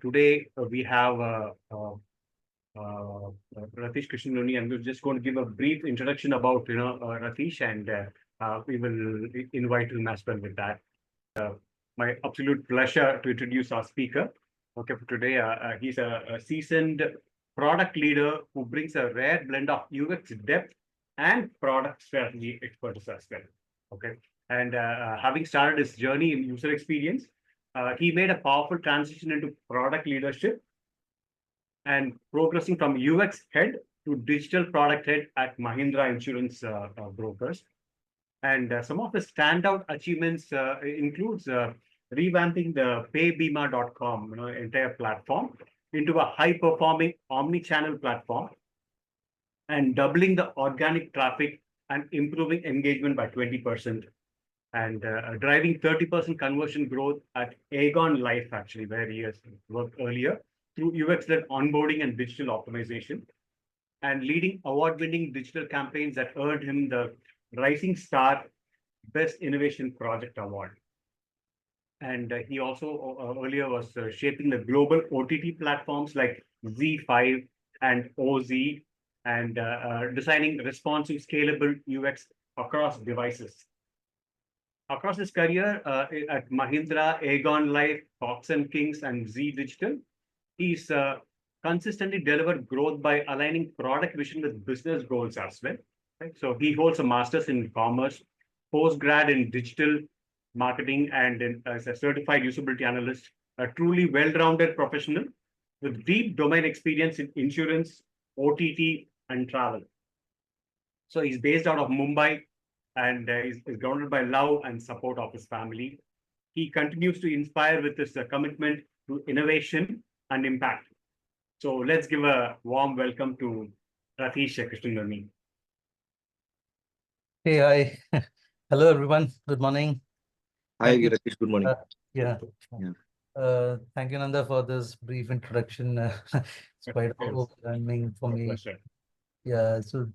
Today we have Ratish Krishnanunny, and we're just going to give a brief introduction about Ratish, and we will invite him as well with that. My absolute pleasure to introduce our speaker. Okay, for today, he's a seasoned product leader who brings a rare blend of UX depth and product strategy expertise as well. Okay, and having started his journey in user experience, he made a powerful transition into product leadership and progressing from UX head to digital product head at Mahindra Insurance Brokers. And some of the standout achievements includes revamping the Paybima.com entire platform into a high-performing omni-channel platform and doubling the organic traffic and improving engagement by 20% and driving 30% conversion growth at Aegon Life, actually, where he has worked earlier through UX-led onboarding and digital optimization, and leading award-winning digital campaigns that earned him the Rising Star Best Innovation Project Award. And he also earlier was shaping the global OTT platforms like Z5 and OZ and designing responsive, scalable UX across devices. Across his career at Mahindra, Aegon Life, Fox and Kings, and Z Digital, he's consistently delivered growth by aligning product vision with business goals as well. Right? So he holds a master's in commerce, postgrad in digital marketing, and as a certified usability analyst, a truly well-rounded professional with deep domain experience in insurance, OTT, and travel. So he's based out of Mumbai, and is grounded by love and support of his family. He continues to inspire with his commitment to innovation and impact. So let's give a warm welcome to Ratish Krishnanunny. Hey, hi. Hello, everyone. Good morning. Hi, Ratish. Good morning. Yeah. Thank you, Nanda, for this brief introduction. It's quite overwhelming for me. Yeah. So,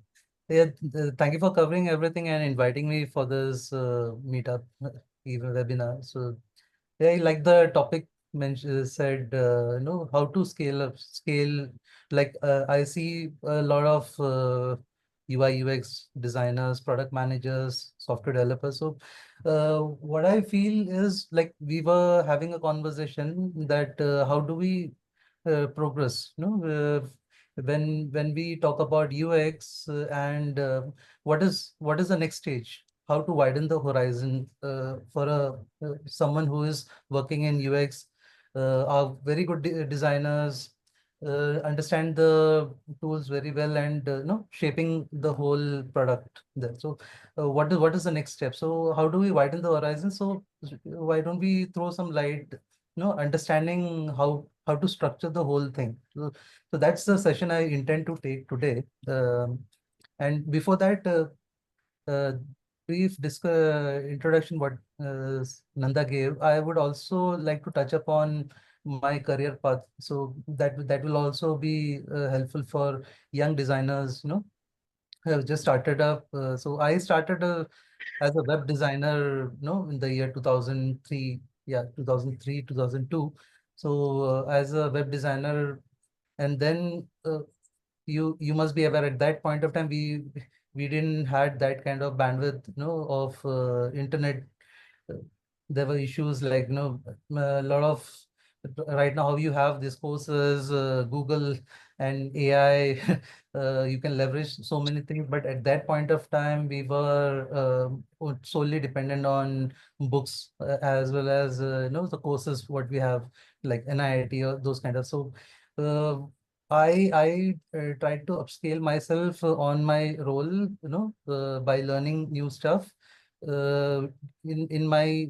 thank you for covering everything and inviting me for this meetup, even webinar. So, I like the topic said, how to scale. Like I see a lot of UI UX designers, product managers, software developers. So what I feel is like we were having a conversation that how do we progress? When we talk about UX and what is the next stage? How to widen the horizon for someone who is working in UX, are very good designers, understand the tools very well, and shaping the whole product there. So what is the next step? So how do we widen the horizon? So why don't we throw some light, understanding how to structure the whole thing. So that's the session I intend to take today. And before that, brief introduction what Nanda gave, I would also like to touch upon my career path. So that will also be helpful for young designers, who have just started up. So I started as a web designer, in the year 2003. Yeah, 2003, 2002. So as a web designer, and then you must be aware at that point of time we didn't had that kind of bandwidth, of internet. There were issues like, a lot of right now how you have these courses, Google and AI, you can leverage so many things. But at that point of time, we were solely dependent on books, as well as the courses what we have like NIIT or those kind of. So uh, I tried to upscale myself on my role, by learning new stuff uh, in my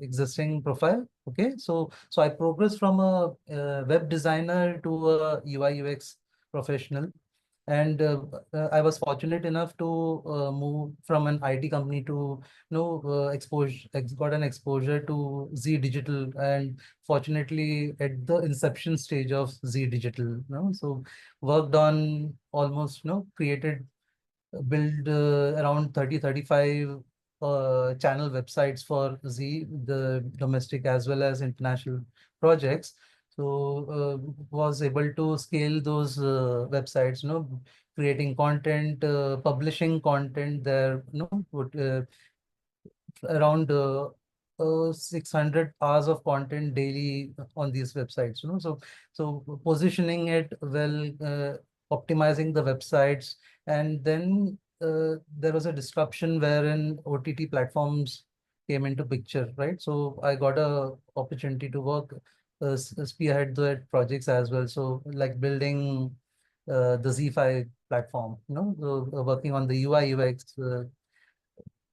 existing profile. Okay, so I progressed from a web designer to a UI UX professional, and I was fortunate enough to move from an IT company to got an exposure to Z Digital, and fortunately at the inception stage of Z Digital, so worked on almost, created build around 35 channel websites for Z, the domestic as well as international projects. So was able to scale those websites, creating content, publishing content there, around 600 hours of content daily on these websites, so positioning it well, optimizing the websites. And then there was a disruption wherein OTT platforms came into picture, right? So I got a opportunity to work, spearhead the projects as well. So like building the Z5 platform, working on the UI UX,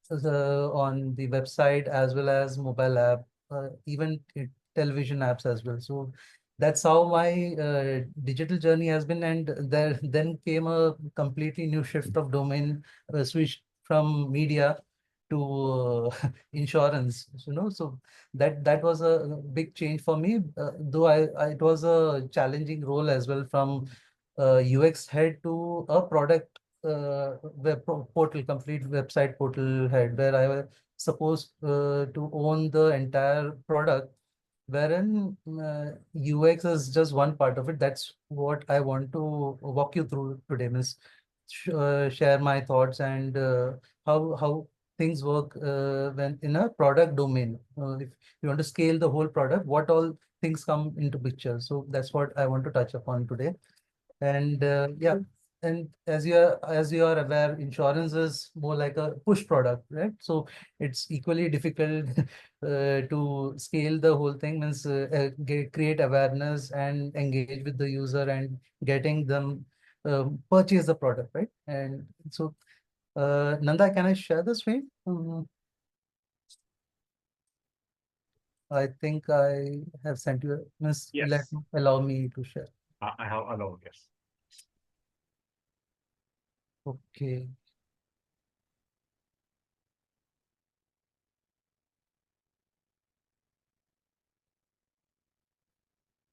on the website as well as mobile app, even television apps as well. So that's how my digital journey has been. And there then came a completely new shift of domain, switch from media to insurance. So that was a big change for me. Though it was a challenging role as well, from UX head to a product portal, complete website portal head, where I was supposed to own the entire product, wherein UX is just one part of it. That's what I want to walk you through today, Miss. Share my thoughts and how things work when in a product domain. If you want to scale the whole product, what all things come into picture. So that's what I want to touch upon today. And yeah, and as you are aware, insurance is more like a push product, right? So it's equally difficult to scale the whole thing. Means create awareness and engage with the user and getting them purchase the product, right? And so Nanda, can I share the screen? I think I have sent you. Miss, Yes. allow me to share. I have allowed, yes. Okay.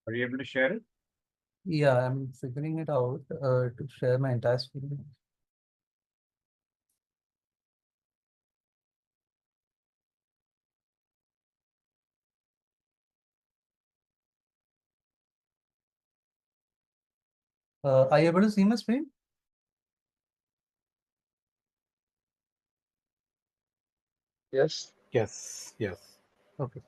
Are you able to share it? Yeah, I'm figuring it out to share my entire screen. Are you able to see my screen? Yes. Yes, yes. Okay.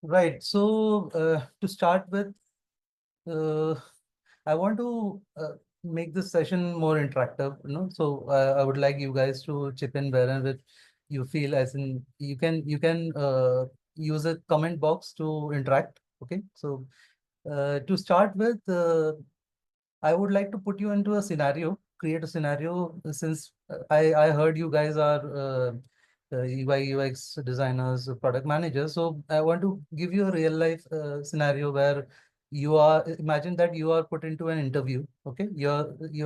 Right. So to start with, I want to make this session more interactive, So I would like you guys to chip in wherever you feel, as in you can use a comment box to interact. Okay. So to start with, I would like to put you into a scenario, create a scenario, since I heard you guys are UI UX designers, product managers. So I want to give you a real life scenario where imagine that you are put into an interview. Okay, you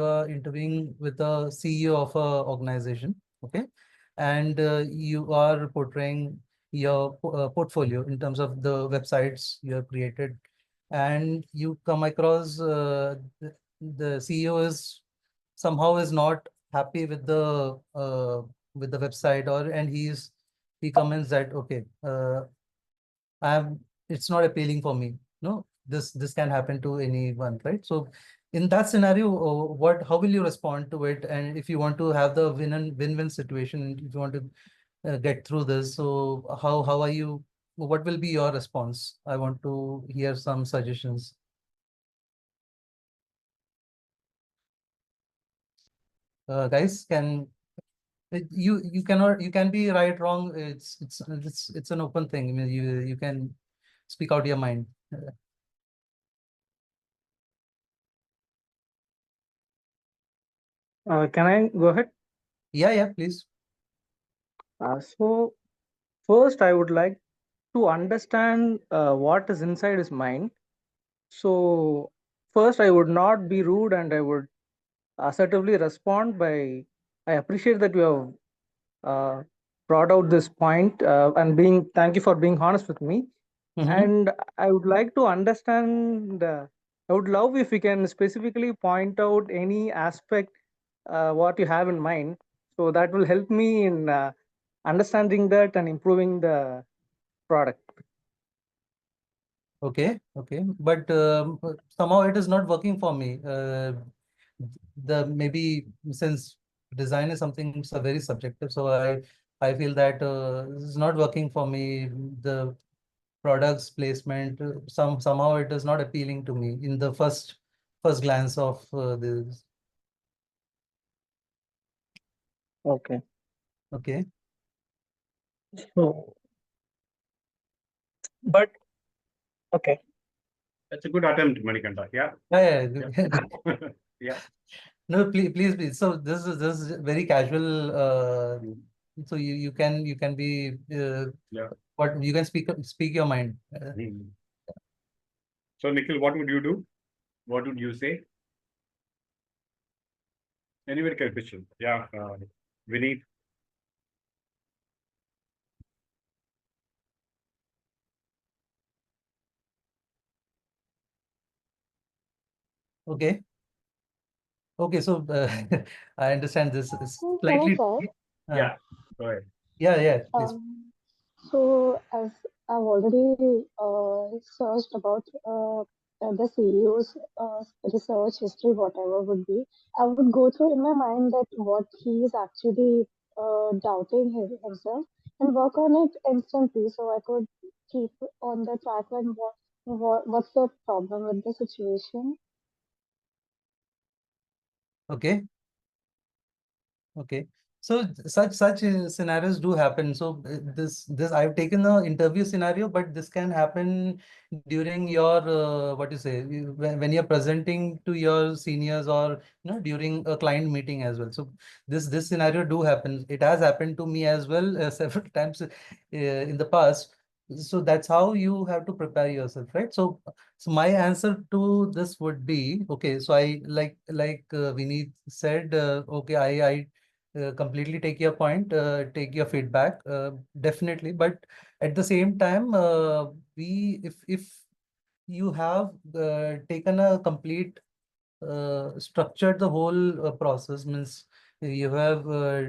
are interviewing with the CEO of a organization. Okay, and you are portraying your portfolio in terms of the websites you have created, and you come across the CEO is somehow is not happy with the website, or and he comments that, okay, I'm it's not appealing for me. No, this can happen to anyone, right? So in that scenario, what how will you respond to it? And if you want to have the win-win situation, if you want to get through this, so how are you? What will be your response? I want to hear some suggestions. Guys, you can be right, wrong. It's an open thing. I mean, you can speak out your mind. Can I go ahead? Yeah, please. So first, I would like to understand what is inside his mind. So first, I would not be rude, and I would assertively respond by, I appreciate that you have brought out this point, and thank you for being honest with me. And I would like to understand. I would love if you can specifically point out any aspect what you have in mind, so that will help me in understanding that and improving the product. Okay, but somehow it is not working for me. The maybe since design is something so very subjective, so I feel that this is not working for me. The products placement, somehow it is not appealing to me in the first glance of this. Okay. Okay. So, but okay. That's a good attempt, Manikanta. Yeah. Yeah. Yeah. No, please. So this is very casual. So you can be Yeah. what you can speak your mind. So Nikhil, what would you do? What would you say? Anywhere can question. Yeah. Vineet. Okay. Okay. So I understand this is Can I slightly. try? Yeah. Go ahead. Yeah. Please. So as I've already searched about the CEO's research history, whatever would be, I would go through in my mind that what he is actually doubting himself and work on it instantly, so I could keep on the track and what's the problem with the situation. Okay. Okay. So such scenarios do happen. So this I've taken the interview scenario, but this can happen during your what you say when you're presenting to your seniors or during a client meeting as well. So this scenario do happen. It has happened to me as well several times in the past. So that's how you have to prepare yourself, right? So my answer to this would be okay. So I like Vineet said, okay, I completely take your point, take your feedback, definitely. But at the same time, we if you have taken a complete structured the whole process, means you have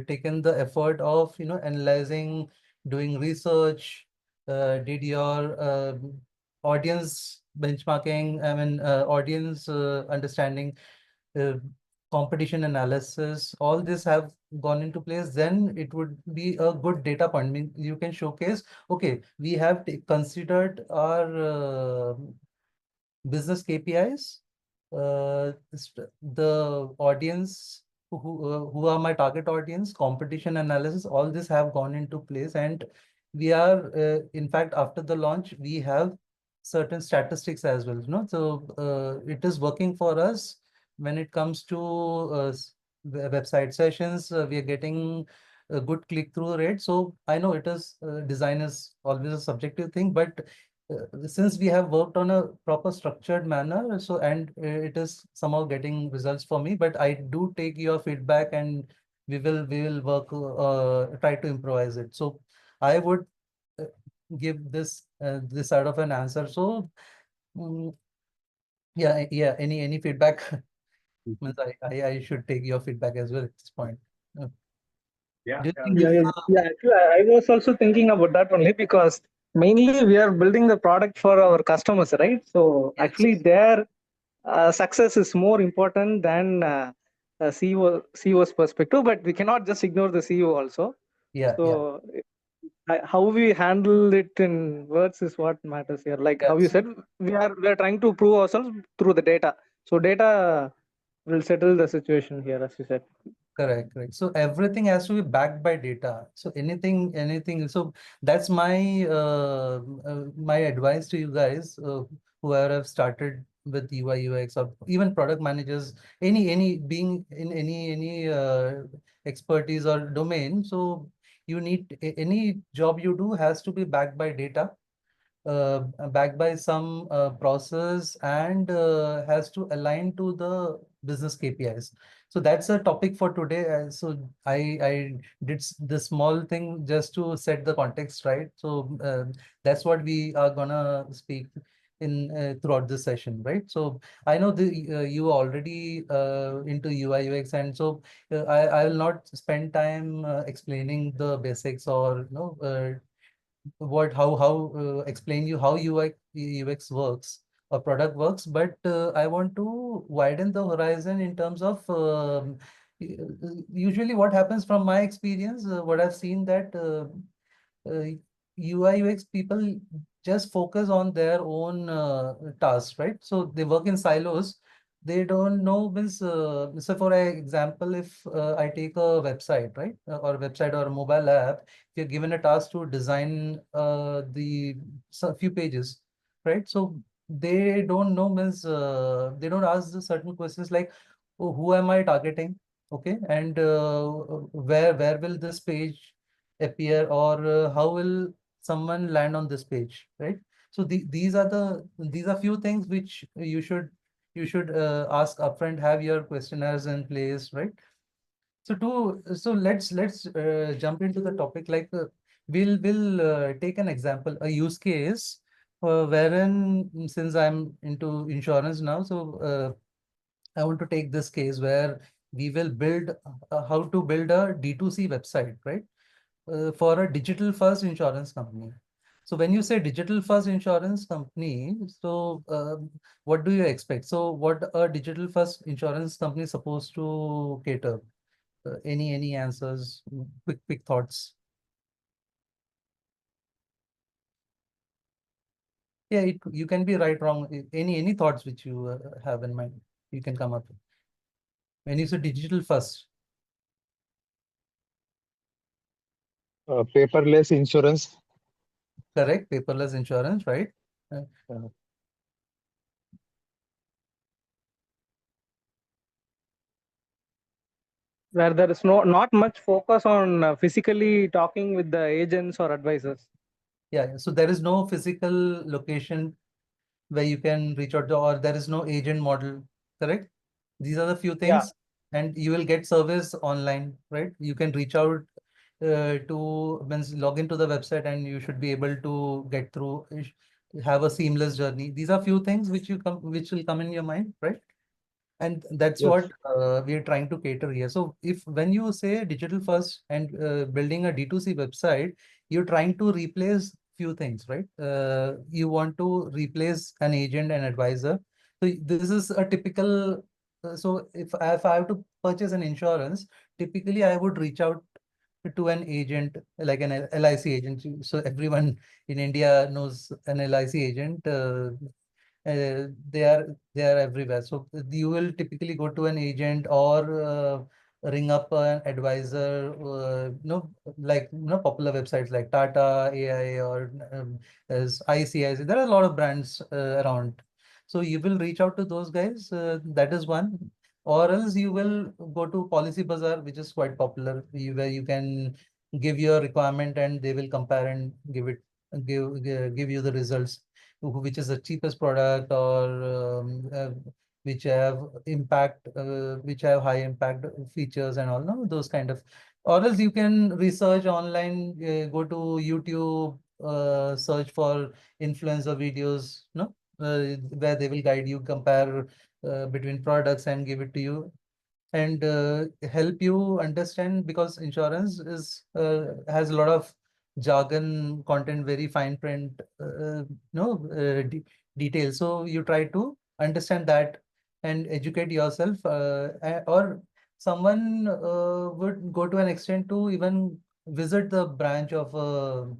taken the effort of analyzing, doing research, did your audience benchmarking, I mean audience understanding, uh, competition analysis, all this have gone into place, then it would be a good data point. I mean, you can showcase, okay, we have considered our business KPIs, the audience who are my target audience, competition analysis, all this have gone into place, and we are in fact after the launch we have certain statistics as well. So it is working for us when it comes to website sessions. We are getting a good click-through rate. So I know it is design is always a subjective thing, but since we have worked on a proper structured manner, so and it is somehow getting results for me. But I do take your feedback, and we will work try to improvise it. So I would uh, give this side of an answer. So mm, yeah, any feedback means I should take your feedback as well at this point. Yeah. Do you think Yeah, yeah. Actually, I was also thinking about that only because mainly we are building the product for our customers, right? So Yes. actually, their success is more important than CEO's perspective. But we cannot just ignore the CEO also. Yeah. So how we handle it in words is what matters here. Like how you Yes. said, we are trying to prove ourselves through the data. So data will settle the situation here, as you said. Correct. So everything has to be backed by data. So anything. So that's my advice to you guys, whoever have started with UI UX or even product managers, any being in any expertise or domain. So you need any job you do has to be backed by data, uh, backed by some process, and has to align to the business KPIs. So that's a topic for today. So I did the small thing just to set the context right. So that's what we are gonna speak in throughout this session, right? So I know you already into UI UX, and so I will not spend time explaining the basics or explain you how UX works or product works, but I want to widen the horizon in terms of usually what happens from my experience, what I've seen that UI UX people just focus on their own tasks, right? So they work in silos. They don't know means so for example, if I take a website, right, or a website or a mobile app, you're given a task to design few pages, right? So they don't know means they don't ask the certain questions like, oh, who am I targeting? Okay, and where will this page appear, or how will someone land on this page, right? So these are few things which you should ask upfront, have your questionnaires in place, right? So let's jump into the topic. Like we'll take an example, a use case, wherein since I'm into insurance now, so I want to take this case where we will build how to build a D2C website, right? For a digital first insurance company. So when you say digital first insurance company, so what do you expect? So what a digital first insurance company is supposed to cater? Any answers? Quick thoughts. Yeah, you can be right, wrong. Any thoughts which you have in mind, you can come up with. When you say digital first, Paperless insurance. correct? Paperless insurance, right? Uh, Uh, Where there is not much focus on physically talking with the agents or advisors. yeah, so there is no physical location where you can reach out to, or there is no agent model, correct? These are the few Yeah. things, and you will get service online, right? You can reach out to means log into the website, and you should be able to get through, have a seamless journey. These are few things which will come in your mind, right? And that's yes. what we are trying to cater here. So if when you say digital first and building a D2C website, you're trying to replace few things, right? You want to replace an agent and advisor. So this is a typical. So if I have to purchase an insurance, typically I would reach out to an agent like an LIC agent. So everyone in India knows an LIC agent. They are everywhere. So you will typically go to an agent or ring up an advisor, like popular websites like Tata AI or as ICICI. There are a lot of brands around. So you will reach out to those guys. That is one. Or else you will go to Policy Bazaar, which is quite popular, where you can give your requirement and they will compare and give you the results, which is the cheapest product, or which have which have high impact features and all, no, those kind of. Or else you can research online, go to YouTube, search for influencer videos, no, where they will guide you, compare between products and give it to you, and help you understand, because insurance is has a lot of jargon content, very fine print, details. So you try to understand that and educate yourself, or someone would go to an extent to even visit the branch of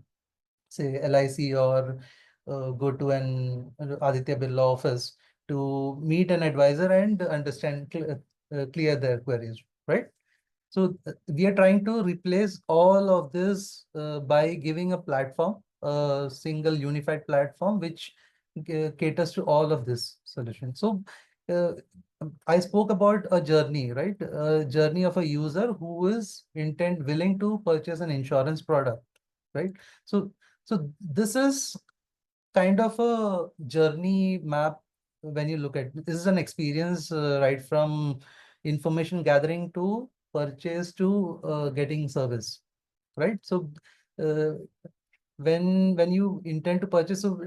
say LIC, or go to an Aditya Birla office to meet an advisor and understand, clear their queries, right? So we are trying to replace all of this by giving a platform, a single unified platform, which caters to all of this solution. So uh, I spoke about a journey, right? A journey of a user who is willing to purchase an insurance product, right? So this is kind of a journey map. When you look at this is an experience, right from information gathering to purchase to getting service, right? So uh, when you intend to purchase, so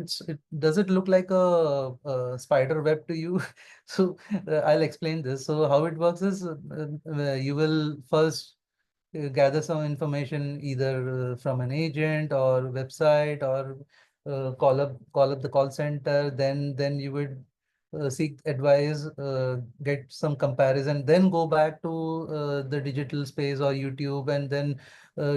does it look like a spider web to you? So I'll explain this. So how it works is, you will first gather some information either from an agent or website, or call up the call center. Then you would seek advice, get some comparison, then go back to the digital space or YouTube, and then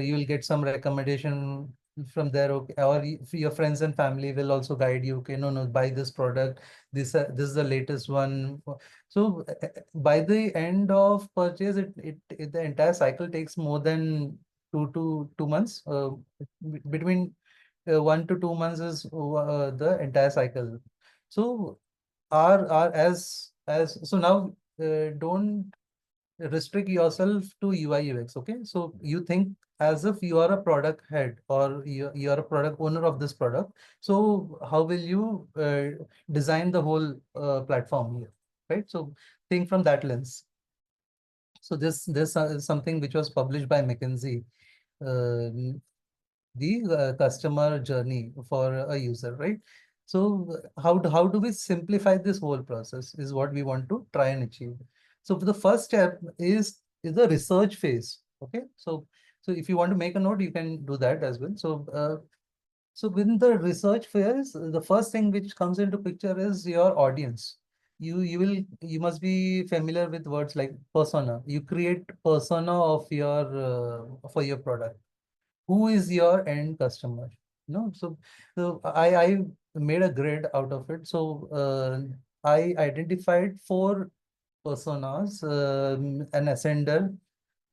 you will get some recommendation from there. Okay, or your friends and family will also guide you. Okay, no, buy this product. This is the latest one. So by the end of purchase, the entire cycle takes more than 2 months. Between 1 to 2 months is the entire cycle. So are as so now don't restrict yourself to UI UX. Okay, so you think as if you are a product head, or you are a product owner of this product. So how will you design the whole platform here, right? So think from that lens. So this is something which was published by McKinsey, uh, the customer journey for a user, right? So how do we simplify this whole process is what we want to try and achieve. So the first step is the research phase. Okay, so if you want to make a note, you can do that as well. So within the research phase, the first thing which comes into picture is your audience. You must be familiar with words like persona. You create persona of your for your product. Who is your end customer? So I made a grid out of it. So I identified 4 personas: an ascender,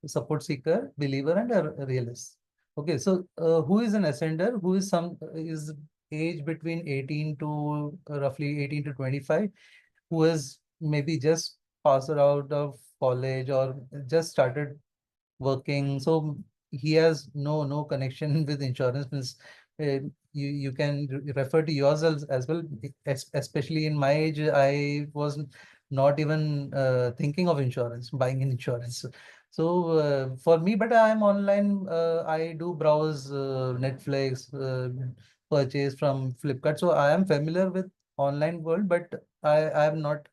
support seeker, believer, and a realist. Okay, so who is an ascender? Who is age between 18 to roughly 18 to 25, who is maybe just passed out of college or just started working. So he has no connection with insurance. Means you can refer to yourselves as well. Especially in my age, I was not even thinking of buying insurance. So for me, but I am online. I do browse Netflix, purchase from Flipkart. So I am familiar with online world, but I have not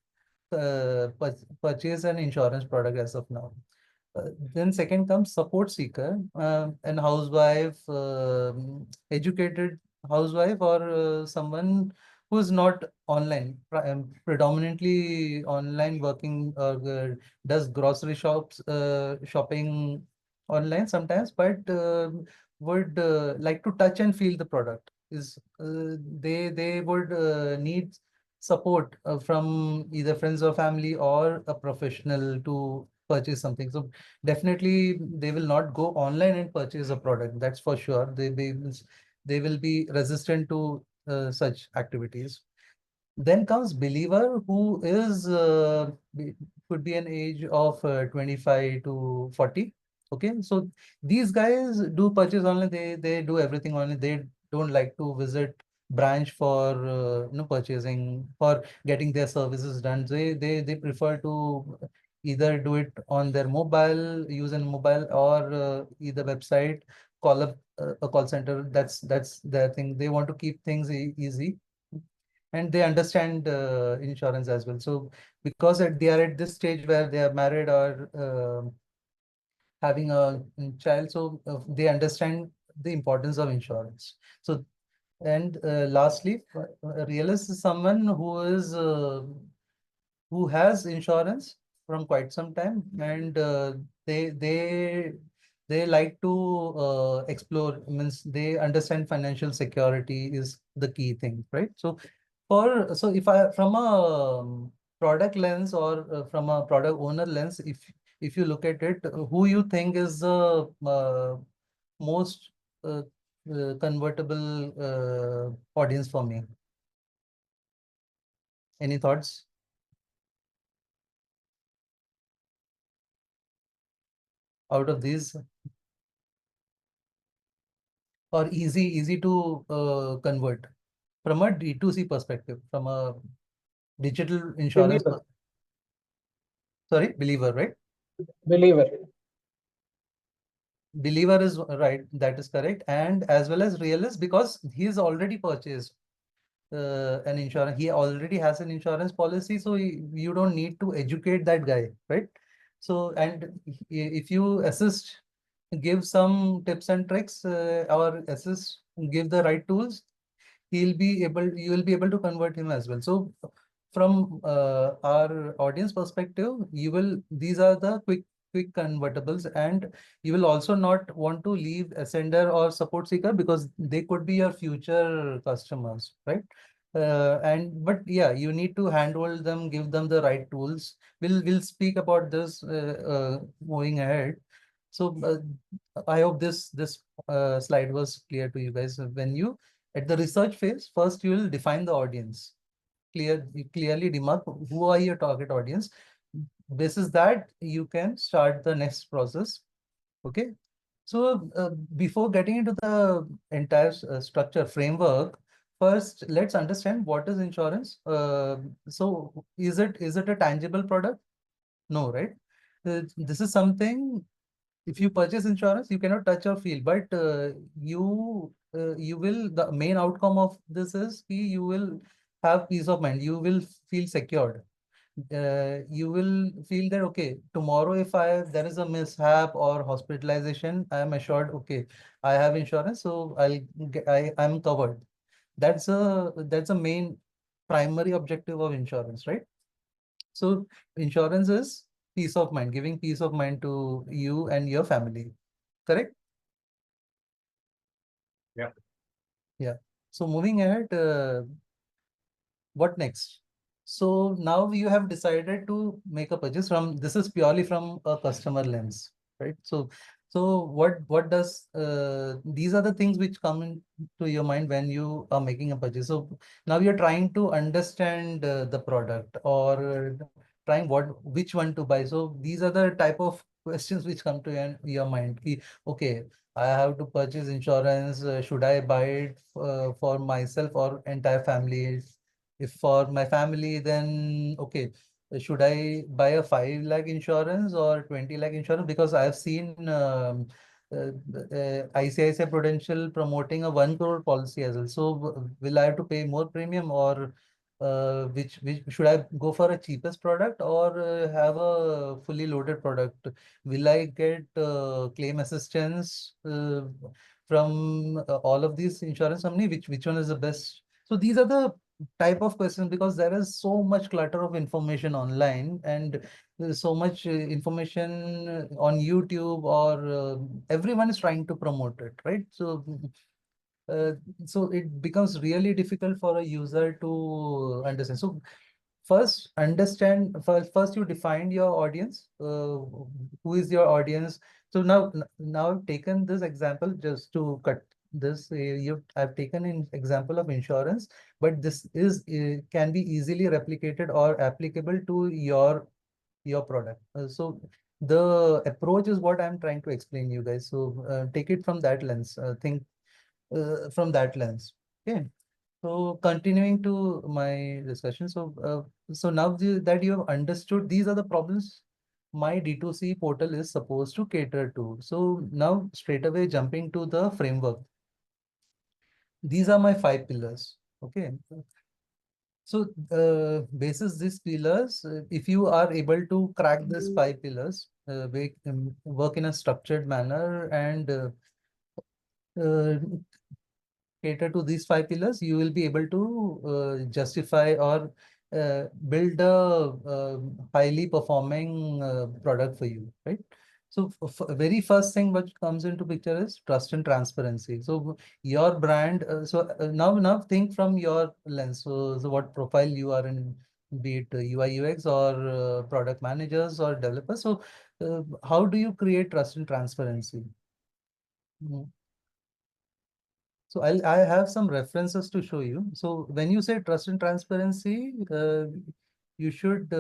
purchased an insurance product as of now. Then second comes support seeker, and housewife, educated housewife, or someone who is not online, predominantly online working, or does grocery shopping online sometimes, but would like to touch and feel the product. They would need support from either friends or family or a professional to purchase something. So definitely they will not go online and purchase a product. That's for sure. They will be resistant to such activities. Then comes believer, who is could be an age of 25 to 40. Okay, so these guys do purchase online. They do everything online. They don't like to visit branch for purchasing, for getting their services done. They prefer to either do it on their mobile, use a mobile, or either website, call up a call center. That's their thing. They want to keep things easy, and they understand insurance as well. So because they are at this stage where they are married or having a child, so they understand the importance of insurance. So, and lastly, a realist is someone who has insurance from quite some time, and they they they like to explore. Means they understand financial security is the key thing, right? So if I, from a product lens, or from a product owner lens, if you look at it, who you think is the most convertible audience for me? Any thoughts out of these? Or easy to convert from a D2C perspective, from a digital insurance? Believer. Sorry, believer, right? Believer. Believer is right, that is correct. And as well as realist, because he's already purchased an insurance. He already has an insurance policy, so you don't need to educate that guy, right? So, and if you assist give some tips and tricks or assist, give the right tools, you will be able to convert him as well. So from our audience perspective, these are the quick convertibles, and you will also not want to leave a sender or support seeker because they could be your future customers, right? But yeah, you need to handhold them, give them the right tools. We'll speak about this moving ahead. So I hope this slide was clear to you guys. When you at the research phase, first you will define the audience. You clearly demark who are your target audience. This is that you can start the next process. Okay. So before getting into the entire structure framework, first let's understand what is insurance. So is it a tangible product? No, right? This is something, if you purchase insurance, you cannot touch or feel, but you will, the main outcome of this is you will have peace of mind. You will feel secured. You will feel that, okay, tomorrow if there is a mishap or hospitalization, I am assured, okay, I have insurance, so I'm covered. That's a main primary objective of insurance, right? So insurance is peace of mind, giving peace of mind to you and your family. Correct? Yeah. Yeah. So moving ahead, what next? So now you have decided to make a purchase from, this is purely from a customer lens, right? So what does these are the things which come into your mind when you are making a purchase. So now you're trying to understand the product, or trying which one to buy. So these are the type of questions which come to your mind. Okay, I have to purchase insurance. Should I buy it for myself or entire family? If for my family, then okay, should I buy a 5 lakh insurance or 20 lakh insurance? Because I've seen ICICI Prudential promoting a 1 crore policy as well. So will I have to pay more premium, or which should I go for a cheapest product, or have a fully loaded product? Will I get claim assistance from all of these insurance company? Which one is the best? So these are the type of questions, because there is so much clutter of information online, and there's so much information on YouTube, or everyone is trying to promote it, right? Uh, so it becomes really difficult for a user to understand. So first you define your audience. Who is your audience? So now I've taken this example just to cut this. I've taken an example of insurance, but this is can be easily replicated or applicable to your product. So the approach is what I'm trying to explain you guys. So take it from that lens. Think from that lens. Okay. So continuing to my discussion. So now that you have understood these are the problems my D2C portal is supposed to cater to. So now straight away jumping to the framework. These are my 5 pillars. Okay. So basis these pillars, if you are able to crack these 5 pillars, work in a structured manner, and uh, cater to these 5 pillars, you will be able to justify or build a highly performing product for you, right? So very first thing which comes into picture is trust and transparency. So your brand, now think from your lens. So what profile you are in, be it UI UX or product managers or developers. So how do you create trust and transparency? Mhm. So I have some references to show you. So when you say trust and transparency, you should.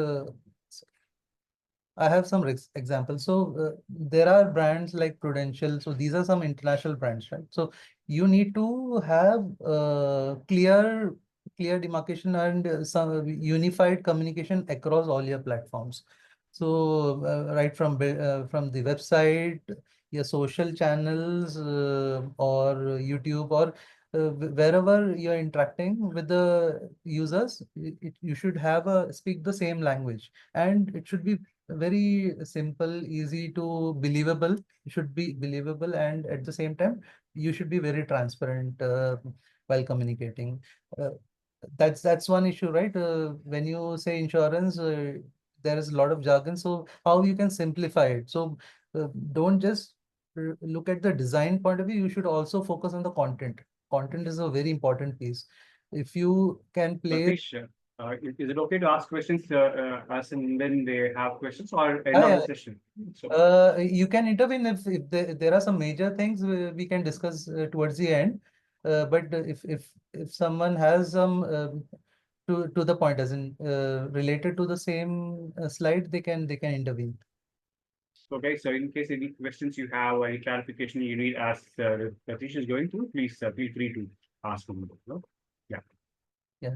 I have some examples. So there are brands like Prudential. So these are some international brands, right? So you need to have clear demarcation and some unified communication across all your platforms. So right from the website, your social channels, or YouTube, or wherever you're interacting with the users, you should have speak the same language, and it should be very simple, easy to believable. You should be believable, and at the same time, you should be very transparent while communicating. Uh, that's one issue, right? When you say insurance, there is a lot of jargon. So how you can simplify it? So don't just look at the design point of view. You should also focus on the content. Content is a very important piece. If you can play. Ratish, is it okay to ask questions as and when they have questions or end of Yeah, the session? So, you can intervene if there are some major things we can discuss towards the end. But if someone has some to the point, as in related to the same slide, they can intervene. okay, so in case any questions you have or any clarification you need as Ratish is going through, please feel free to ask them. No? Yeah. Yeah.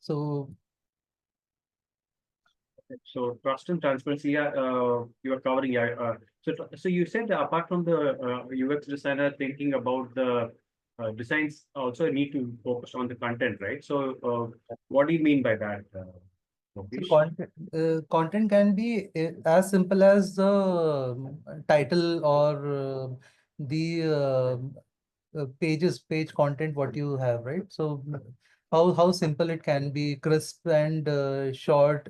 So So trust and transparency, yeah, you are covering, yeah. So you said that apart from the UX designer thinking about the designs, also need to focus on the content, right? So what do you mean by that, So Lokesh? content can be as simple as the title or the page content what you have, right? So how simple it can be, crisp and short,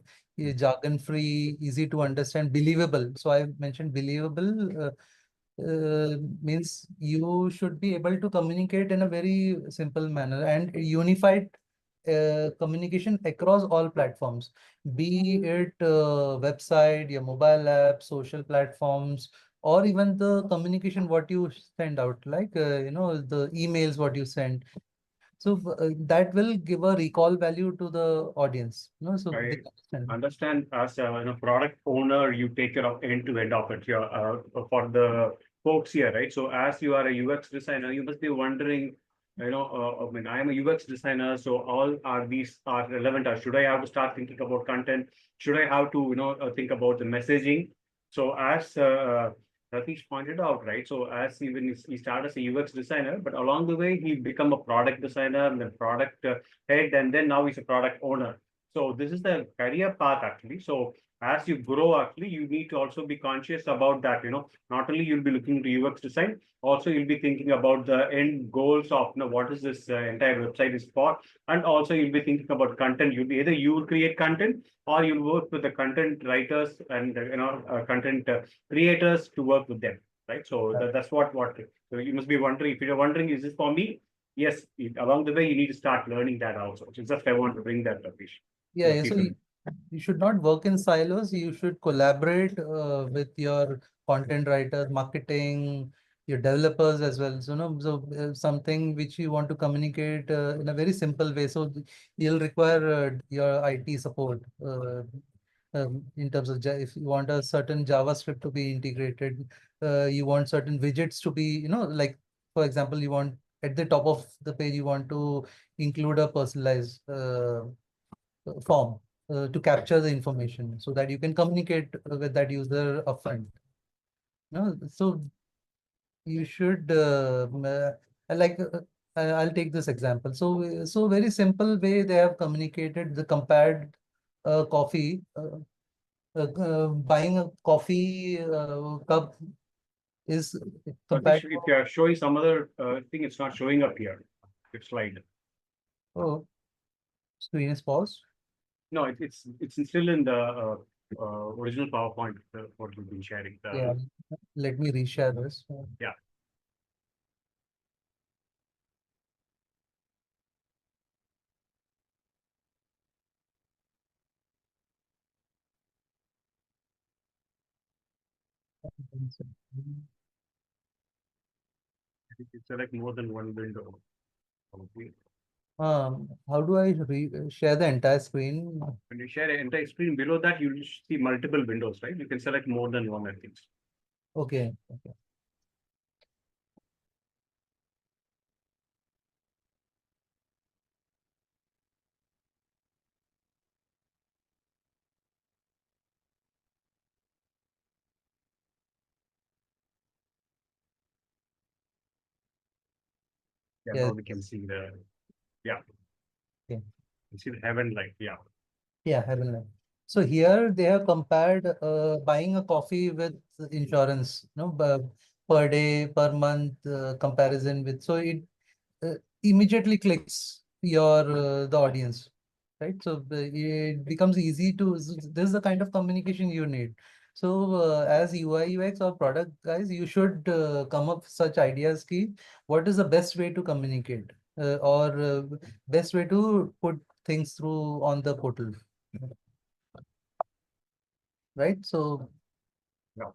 jargon free, easy to understand, believable. So I mentioned believable. Means you should be able to communicate in a very simple manner and unified communication across all platforms, be it website, your mobile app, social platforms, or even the communication what you send out, like the emails what you send. So that will give a recall value to the audience. So they I understand. understand as a product owner, you take care of end to end of it. You're, for the folks here, right? So as you are a UX designer, you must be wondering, I mean, I am a UX designer, so all are these are relevant. Or should I have to start thinking about content? Should I have to, think about the messaging? So as Ratish pointed out, right? So as even he started as a UX designer, but along the way he become a product designer and then product head, and then now he's a product owner. So this is the career path actually. So as you grow, actually, you need to also be conscious about that. Not only you'll be looking to UX design, also you'll be thinking about the end goals of what is this entire website is for, and also you'll be thinking about content. You'll be either you will create content or you'll work with the content writers and content creators to work with them, right? So that's what. So you must be wondering if you're wondering, is this for me? Yes, along the way you need to start learning that also. So just I want to bring that, Ravish. Yeah, so you should not work in silos. You should collaborate with your content writer, marketing, your developers as well. So, something which you want to communicate in a very simple way. So you'll require your IT support in terms of if you want a certain JavaScript to be integrated, you want certain widgets to be, like, for example, you want at the top of the page, you want to include a personalized form to capture the information so that you can communicate with that user upfront. So you should like I'll take this example. So very simple way they have communicated the compared coffee. Buying a coffee cup is compared. If you are showing some other thing, it's not showing up here. It's slide. Oh, screen is paused. No, it's still in the original PowerPoint what you've been sharing. Yeah, let me reshare this. Yeah. You can select more than one window. Okay. How do I share the entire screen? When you share an entire screen, below that you'll see multiple windows, right? You can select more than one, I think. Okay. Yeah, Yeah. now we can see Okay. you see the heaven light. Yeah. Yeah, Heaven. So here they have compared buying a coffee with insurance, per day, per month comparison with. So it immediately clicks your the audience, right? So it becomes easy to. This is the kind of communication you need. So as UI UX or product guys, you should come up with such ideas. Ki what is the best way to communicate or best way to put things through on the portal, right? So Yeah.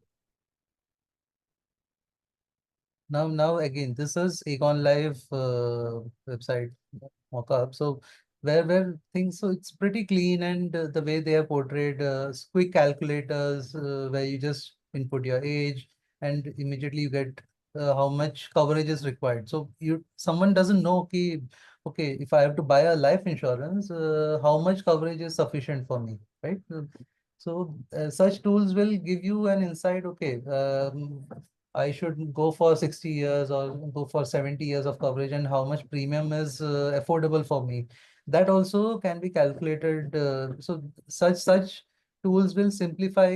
now again, this is Aegon Live website mock-up. So where things, so it's pretty clean, and the way they are portrayed, quick calculators where you just input your age and immediately you get how much coverage is required. So someone doesn't know, okay, if I have to buy a life insurance, how much coverage is sufficient for me, right? So such tools will give you an insight. Okay, I should go for 60 years or go for 70 years of coverage, and how much premium is affordable for me. That also can be calculated. So such tools will simplify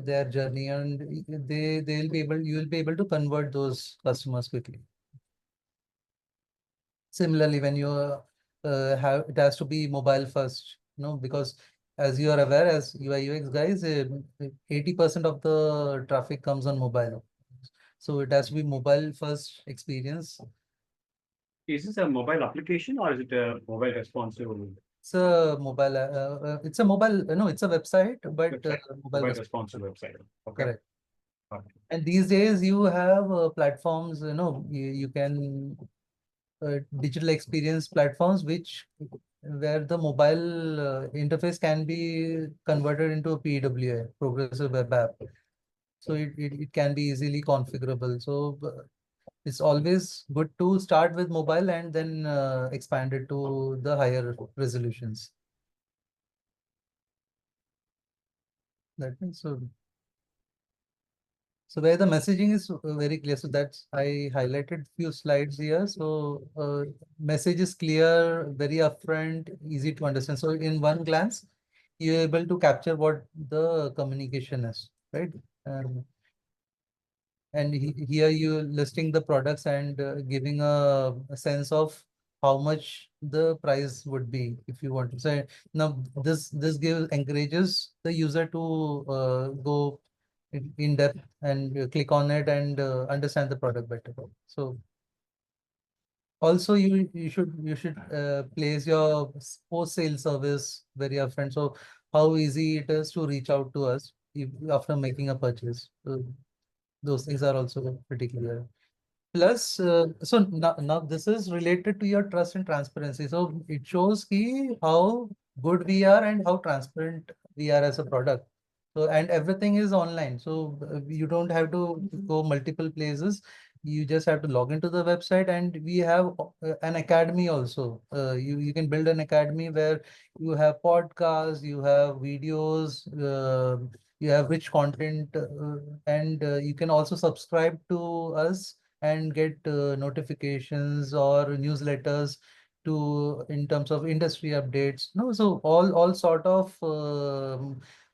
their journey, and you will be able to convert those customers quickly. Similarly, when you have, it has to be mobile first, because as you are aware, as UI UX guys, 80% of the traffic comes on mobile. So it has to be mobile first experience. Is this a mobile application or is it a mobile responsive? It's a mobile, it's a mobile, no, it's a website, but Mobile responsive website. Okay. Correct. Okay. And these days you have platforms, you can digital experience platforms, where the mobile interface can be converted into a PWA, progressive web app. So it can be easily configurable. So it's always good to start with mobile and then expand it to the higher resolutions. That means so. So where the messaging is very clear. So that's, I highlighted few slides here. So message is clear, very upfront, easy to understand. So in one glance, you're able to capture what the communication is, right? And here you're listing the products and giving a sense of how much the price would be if you want to say. Now this encourages the user to go in depth and click on it and understand the product better. So also you should place your post sale service very upfront. So how easy it is to reach out to us after making a purchase. Those things are also pretty clear. Plus, so now this is related to your trust and transparency. So it shows how good we are and how transparent we are as a product. So, and everything is online. So you don't have to go multiple places. You just have to log into the website, and we have an academy also. You can build an academy where you have podcasts, you have videos, you have rich content, and you can also subscribe to us and get notifications or newsletters to in terms of industry updates. No, so all sort of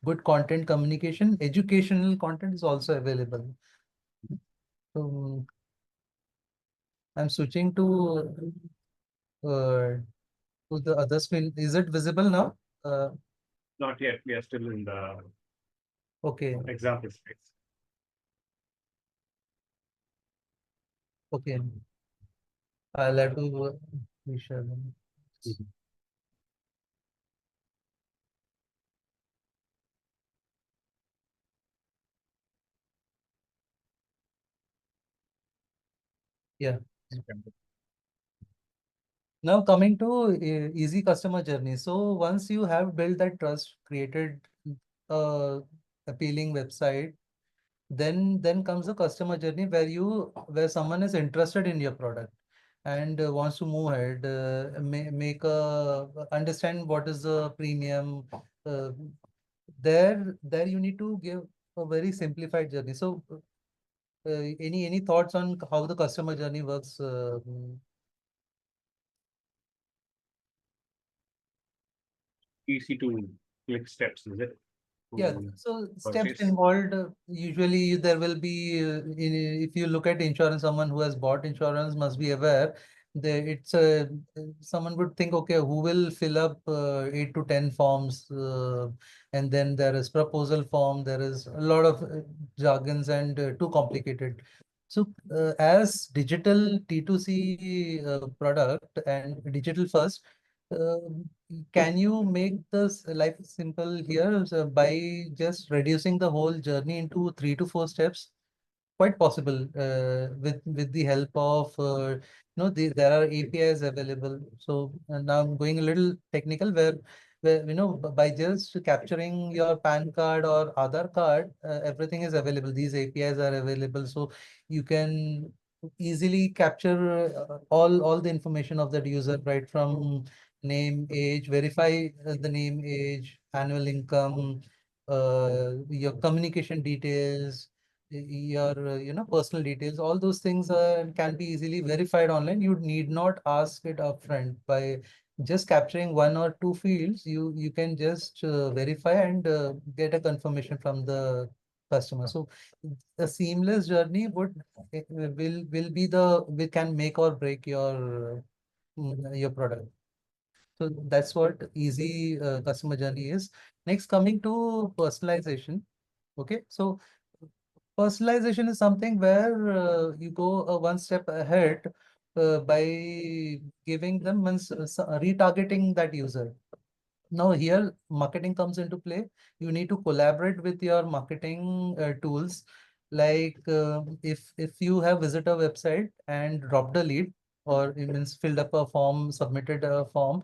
good content communication, educational content is also available. So I'm switching to the other screen. Is it visible now? Not yet. We are still in the Okay. example space. Okay. I'll have to reshare them. Yeah. Now coming to easy customer journey. So once you have built that trust, created a appealing website, then comes the customer journey where someone is interested in your product and wants to move ahead, make understand what is the premium. Uh, there you need to give a very simplified journey. So any thoughts on how the customer journey works? Easy to click steps, is it? Yeah, to so steps purchase? involved, usually there will be, if you look at insurance, someone who has bought insurance must be aware that someone would think, okay, who will fill up 8 to 10 forms? And then there is proposal form, there is a lot of jargons and too complicated. So as digital T2C product and digital first, uh, can you make this life simple here by just reducing the whole journey into 3 to 4 steps? Quite possible with the help of there are APIs available. So now I'm going a little technical where by just capturing your PAN card or Aadhaar card, everything is available. These APIs are available, so you can easily capture all the information of that user, right from name, age, verify the name, age, annual income, your communication details, your personal details. All those things can be easily verified online. You need not ask it upfront. By just capturing 1 or 2 fields, you can just verify and get a confirmation from the customer. So a seamless journey will be we can make or break your product. So that's what easy customer journey is. Next, coming to personalization. Okay, so personalization is something where you go 1 step ahead by giving them retargeting that user. Now here marketing comes into play. You need to collaborate with your marketing tools. Like if you have visited a website and dropped a lead, or it means filled up a form, submitted a form,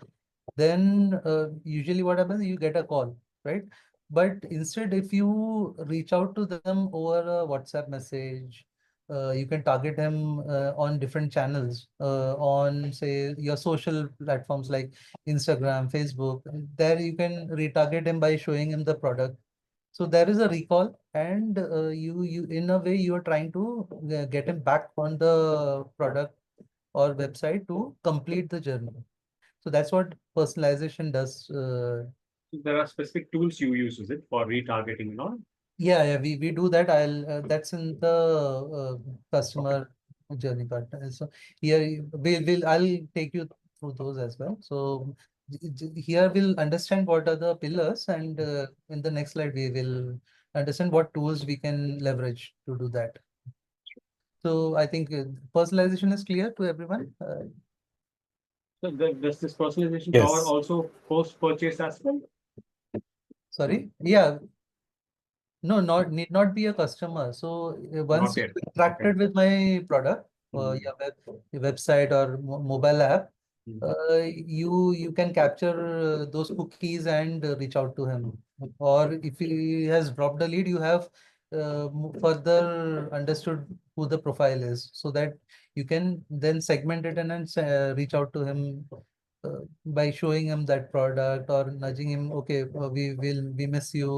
then usually what happens, you get a call, right? But instead, if you reach out to them over a WhatsApp message, you can target them on different channels, on say your social platforms like Instagram, Facebook. There you can retarget him by showing him the product. So there is a recall, and you in a way you are trying to get him back on the product or website to complete the journey. So that's what personalization does. There are specific tools you use, is it, for retargeting and all? Yeah, we do that. That's in the customer journey part. So here I'll take you through those as well. So here we'll understand what are the pillars, and in the next slide we will understand what tools we can leverage to do that. So I think personalization is clear to everyone. So does this personalization Yes. cover also post-purchase as well? Sorry. Yeah. No, need not be a customer. So once Not you yet. interacted with my product, Mhm. your website or mobile app, Mhm. you can capture those cookies and reach out to him. Or if he has dropped a lead, you have further understood who the profile is, so that you can then segment it and then reach out to him by showing him that product or nudging him. Okay, we miss you,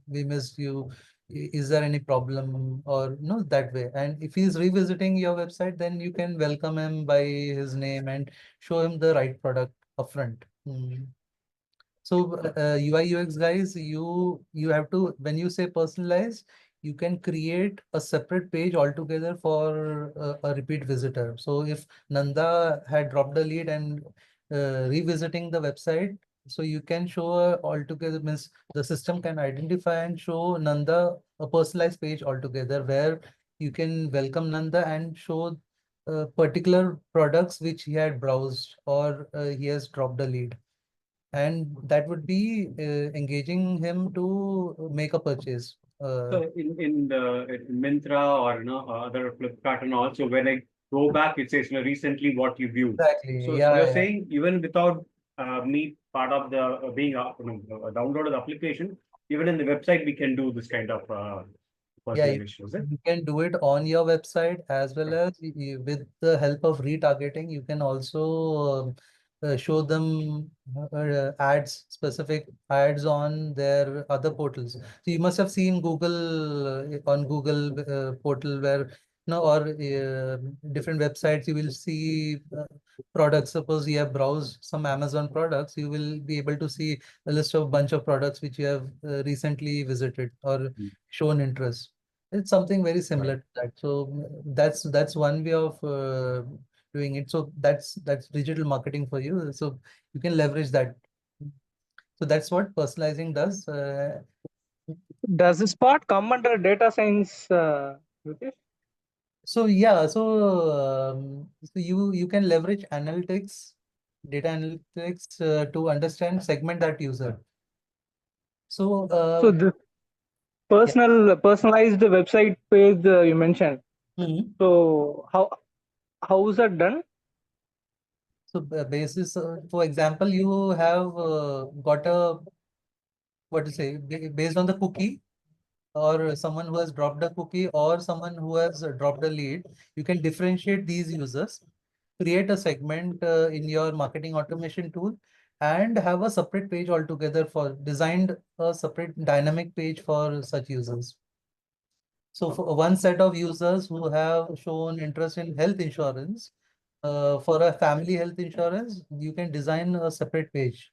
we missed you. Is there any problem, or no, that way? And if he's revisiting your website, then you can welcome him by his name and show him the right product upfront. So UI UX guys, you have to, when you say personalized, you can create a separate page altogether for a repeat visitor. So if Nanda had dropped a lead and revisiting the website, so you can show altogether, means the system can identify and show Nanda a personalized page altogether, where you can welcome Nanda and show particular products which he had browsed, or he has dropped a lead, and that would be engaging him to make a purchase. So in Myntra or other Flipkart and also when I go back, it says recently what you viewed. Exactly. So Yeah, you're yeah. saying even without me part of the being downloaded the application, even in the website we can do this kind of Yeah, personalization, is it? you can do it on your website, as well as with the help of retargeting. You can also show them ads, specific ads on their other portals. So you must have seen Google on Google portal, where no, or different websites, you will see products. Suppose you have browsed some Amazon products, you will be able to see a list of bunch of products which you have recently visited or shown interest. It's something very similar to that. So that's one way of doing it. So that's digital marketing for you. So you can leverage that. So that's what personalizing does. Does this part come under data science, Ratish? So yeah, so you can leverage analytics, data analytics to understand segment that user. So So the yeah. personalized website page you mentioned. Mhm. So how is that done? So basis, for example, you have got a what to say based on the cookie, or someone who has dropped a cookie, or someone who has dropped a lead, you can differentiate these users, create a segment in your marketing automation tool, and have a separate page altogether for designed a separate dynamic page for such users. So for one set of users who have shown interest in health insurance, for a family health insurance, you can design a separate page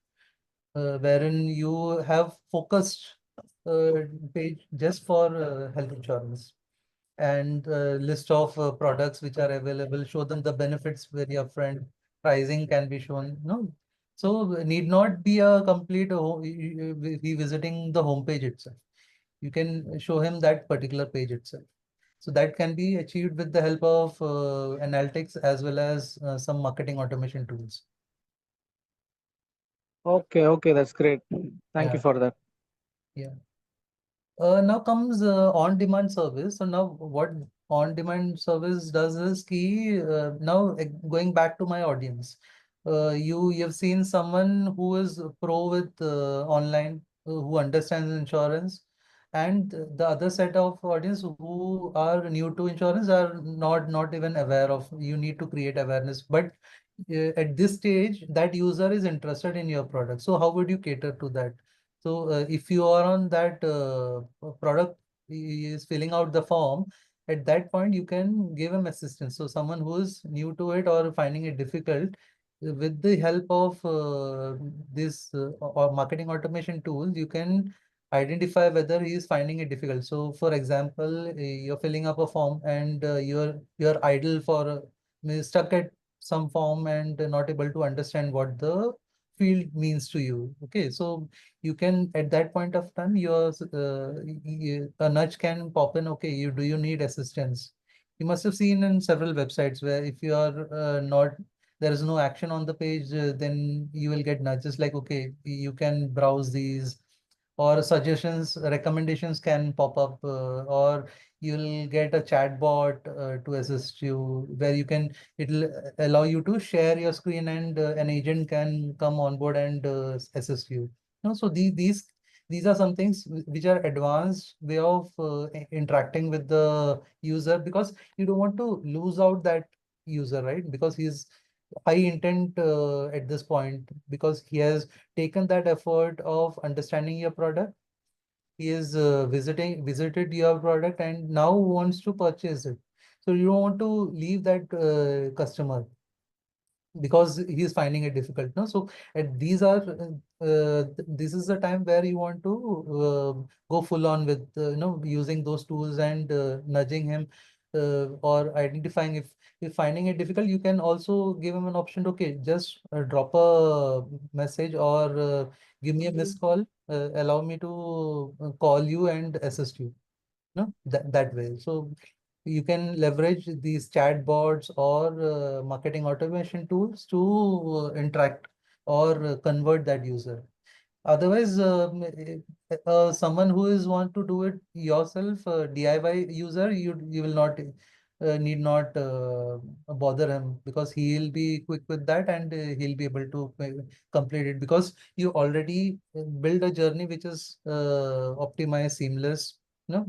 wherein you have focused uh, page just for health insurance, and list of products which are available, show them the benefits very upfront, pricing can be shown, no? So need not be a complete revisiting the homepage itself. You can show him that particular page itself. So that can be achieved with the help of analytics as well as some marketing automation tools. Okay, that's great. Thank you Yeah. for that. Yeah. Now comes on-demand service. So now what on-demand service does is key. Now going back to my audience, you've seen someone who is pro with online, who understands insurance, and the other set of audience who are new to insurance are not even aware of. You need to create awareness, but at this stage, that user is interested in your product. So how would you cater to that? So if you are on that product, he is filling out the form, at that point you can give him assistance. So someone who is new to it or finding it difficult, with the help of this or marketing automation tools, you can identify whether he is finding it difficult. So for example, you're filling up a form and you're idle for stuck at some form and not able to understand what the field means to you. Okay, so you can at that point of time your a nudge can pop in. Okay, you need assistance. You must have seen in several websites where if you are not there is no action on the page, then you will get nudges like, okay, you can browse these, or suggestions, recommendations can pop up, or you'll get a chat bot to assist you, where you can, it'll allow you to share your screen, and an agent can come on board and assist you. No, so these are some things which are advanced way of interacting with the user, because you don't want to lose out that user, right? Because he's high intent at this point, because he has taken that effort of understanding your product. He is visited your product and now wants to purchase it. So you don't want to leave that customer because he is finding it difficult. No, so these are this is the time where you want to go full on with using those tools and nudging him, or identifying if finding it difficult. You can also give him an option. Okay, just drop a message, or give me a missed call. Allow me to call you and assist you. No, that way. So you can leverage these chatbots or marketing automation tools to interact or convert that user. Otherwise, someone who is want to do it yourself, DIY user, you will not need not bother him, because he'll be quick with that, and he'll be able to complete it, because you already build a journey which is optimized, seamless,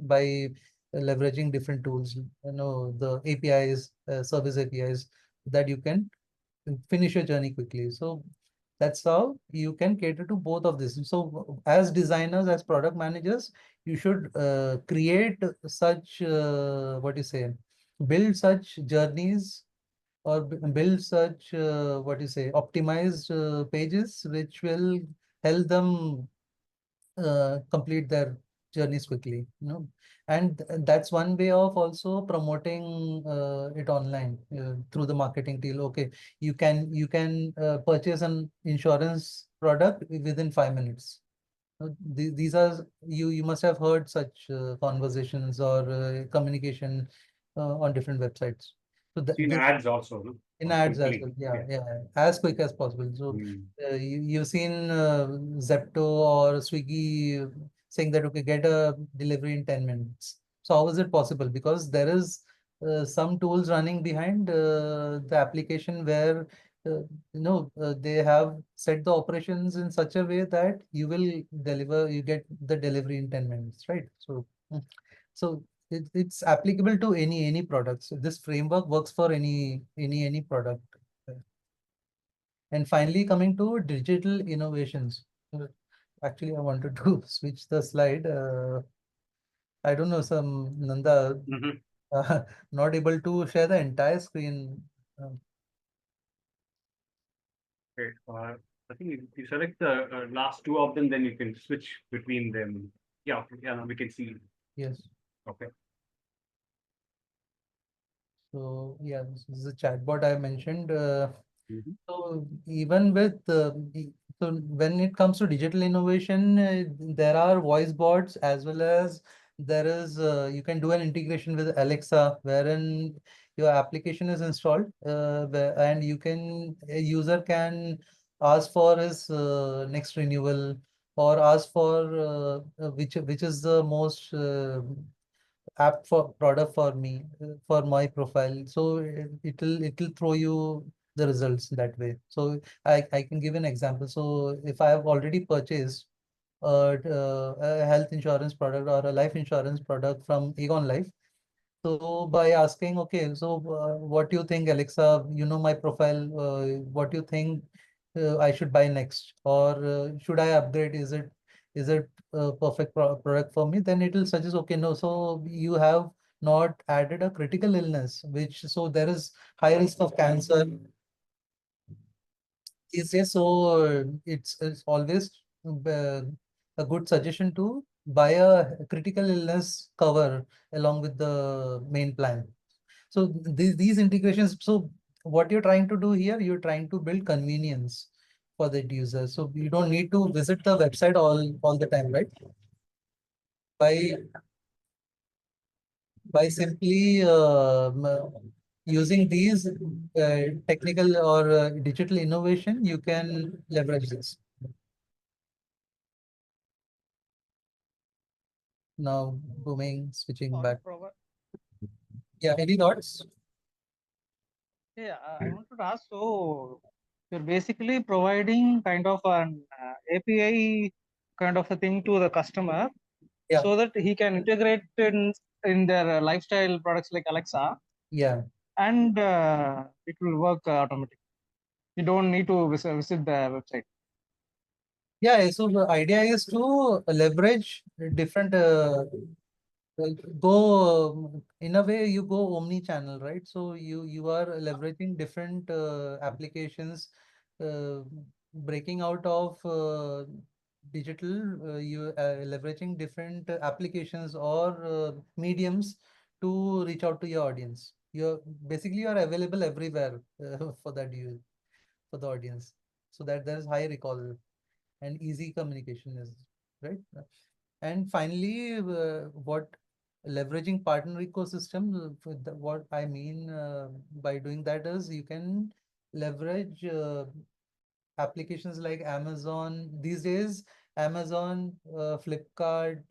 by leveraging different tools, the APIs, service APIs, that you can finish your journey quickly. So that's how you can cater to both of this. So as designers, as product managers, you should create such what you say build such journeys or build such optimized pages which will help them complete their journeys quickly, and that's one way of also promoting it online through the marketing deal. Okay, you can purchase an insurance product within 5 minutes. These are you must have heard such conversations or communication on different websites. So In ads also, no? in Or ads as quickly. well, yeah, as quick as possible. So Mm. you've seen Zepto or Swiggy saying that, okay, get a delivery in 10 minutes. So how is it possible? Because there is some tools running behind the application where they have set the operations in such a way that you get the delivery in 10 minutes, right? So so it's applicable to any product. So this framework works for any product. And finally, coming to digital innovations. Actually, I wanted to switch the slide. I don't know, some Nanda Mhm. not able to share the entire screen. Uh, Okay. I think if you select the last two of them, then you can switch between them. Yeah, okay, yeah, now we can see. yes. Okay. So yeah, this is a chatbot I mentioned. Mhm. So even with so when it comes to digital innovation, there are voice bots as well as there is you can do an integration with Alexa, wherein your application is installed, and a user can ask for his next renewal or ask for which is the most app for product for me for my profile. So it'll throw you the results that way. So I can give an example. So if I have already purchased a health insurance product or a life insurance product from Aegon Life, so by asking, okay, so what do you think, Alexa? You know my profile. What do you think I should buy next, or should I upgrade? Is it a perfect product for me? Then it will suggest, okay, no. So you have not added a critical illness, which so there is high risk of cancer these days. So it's always a good suggestion to buy a critical illness cover along with the main plan. So these integrations, so what you're trying to do here, you're trying to build convenience for the user. So you don't need to visit the website all the time, right? By by simply using these technical or digital innovation, you can leverage this. Now booming, switching back. Yeah, any thoughts? Yeah, I wanted to ask, so you're basically providing kind of an API kind of a thing to the customer Yeah. so that he can integrate in their lifestyle products like Alexa, Yeah. and it will work automatically. You don't need to visit the website. Yeah, so the idea is to leverage different go in a way you go omni-channel, right? So you are leveraging different applications, uh, breaking out of digital, you leveraging different applications or mediums to reach out to your audience. You're available everywhere for for the audience, so that there is high recall and easy communication is right. And finally, what leveraging partner ecosystem, what I mean by doing that is you can leverage applications like Amazon. These days, Amazon, Flipkart,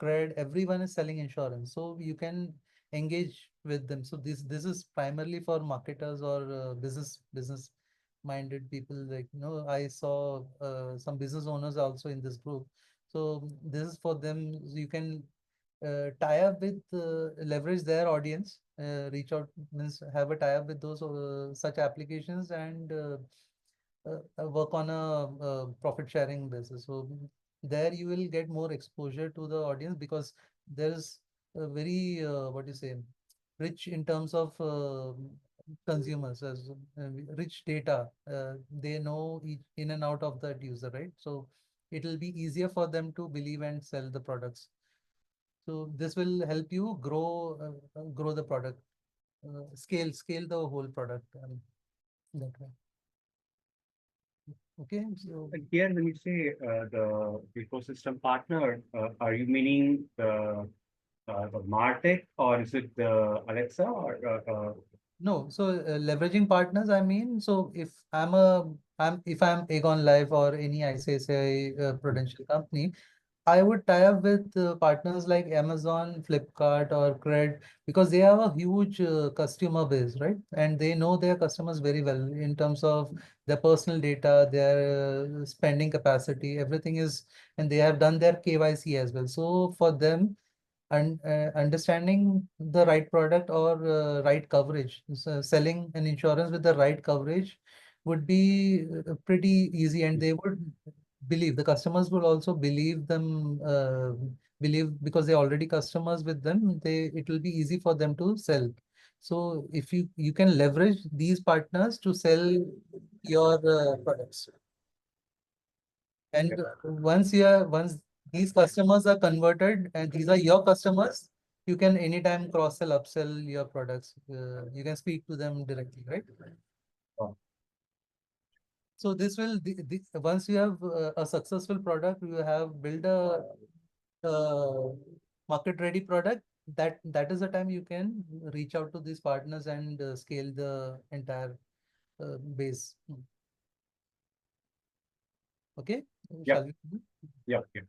Cred, everyone is selling insurance. So you can engage with them. So this is primarily for marketers or business minded people. Like, I saw some business owners also in this group. So this is for them. You can tie up with leverage their audience, reach out, means have a tie up with those such applications, and work on a profit sharing basis. So there you will get more exposure to the audience because there's a very what do you say, rich in terms of consumers, as rich data. They know in and out of that user, right? So it will be easier for them to believe and sell the products. So this will help you grow the product, scale the whole product that way. Okay, so And here, when you say the ecosystem partner, are you meaning the MarTech, or is it the Alexa, or no, so leveraging partners, I mean, so if I'm Aegon Life or any ICICI Prudential company, I would tie up with partners like Amazon, Flipkart, or Cred, because they have a huge customer base, right? And they know their customers very well in terms of their personal data, their spending capacity, everything is, and they have done their KYC as well. So for them, and understanding the right product or right coverage, so selling an insurance with the right coverage would be pretty easy, and they would believe, the customers will also believe them, believe, because they're already customers with them, it will be easy for them to sell. So if you can leverage these partners to sell your products. And once these customers are converted and these are your customers, you can anytime cross-sell, upsell your products. You can speak to them directly, right? Oh. So this will, once you have a successful product, you have built a market-ready product, that is the time you can reach out to these partners and scale the entire base. Okay? Yeah. Shall we? yeah, yeah.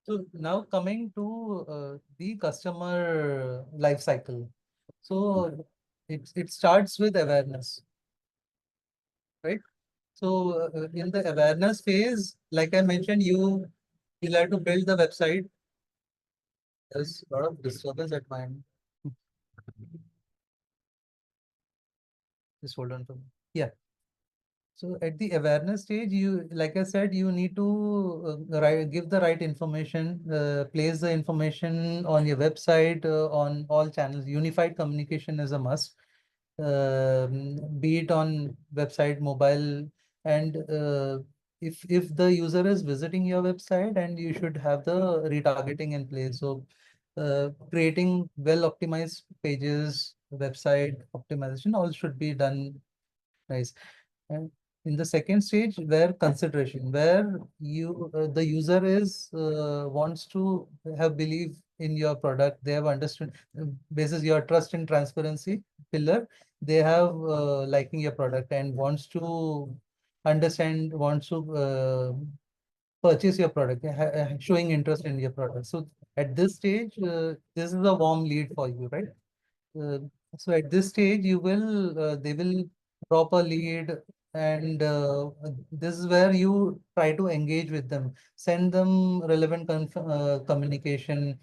So now coming to the customer life cycle. So it starts with awareness, right? So in the awareness phase, like I mentioned, you'll have to build the website. There's a lot of disturbance at my end. Just hold on for me. Yeah. So at the awareness stage, like I said, you need to give the right information, place the information on your website, on all channels. Unified communication is a must, be it on website, mobile, and if the user is visiting your website, and you should have the retargeting in place. So creating well-optimized pages, website optimization, all should be done nice. And in the second stage, where consideration, where the user is wants to have belief in your product, they have understood, basis your trust and transparency pillar, they have liking your product and wants to understand, wants to purchase your product, showing interest in your product. So at this stage, this is a warm lead for you, right? Uh, so at this stage, they will drop a lead, and this is where you try to engage with them, send them relevant communication,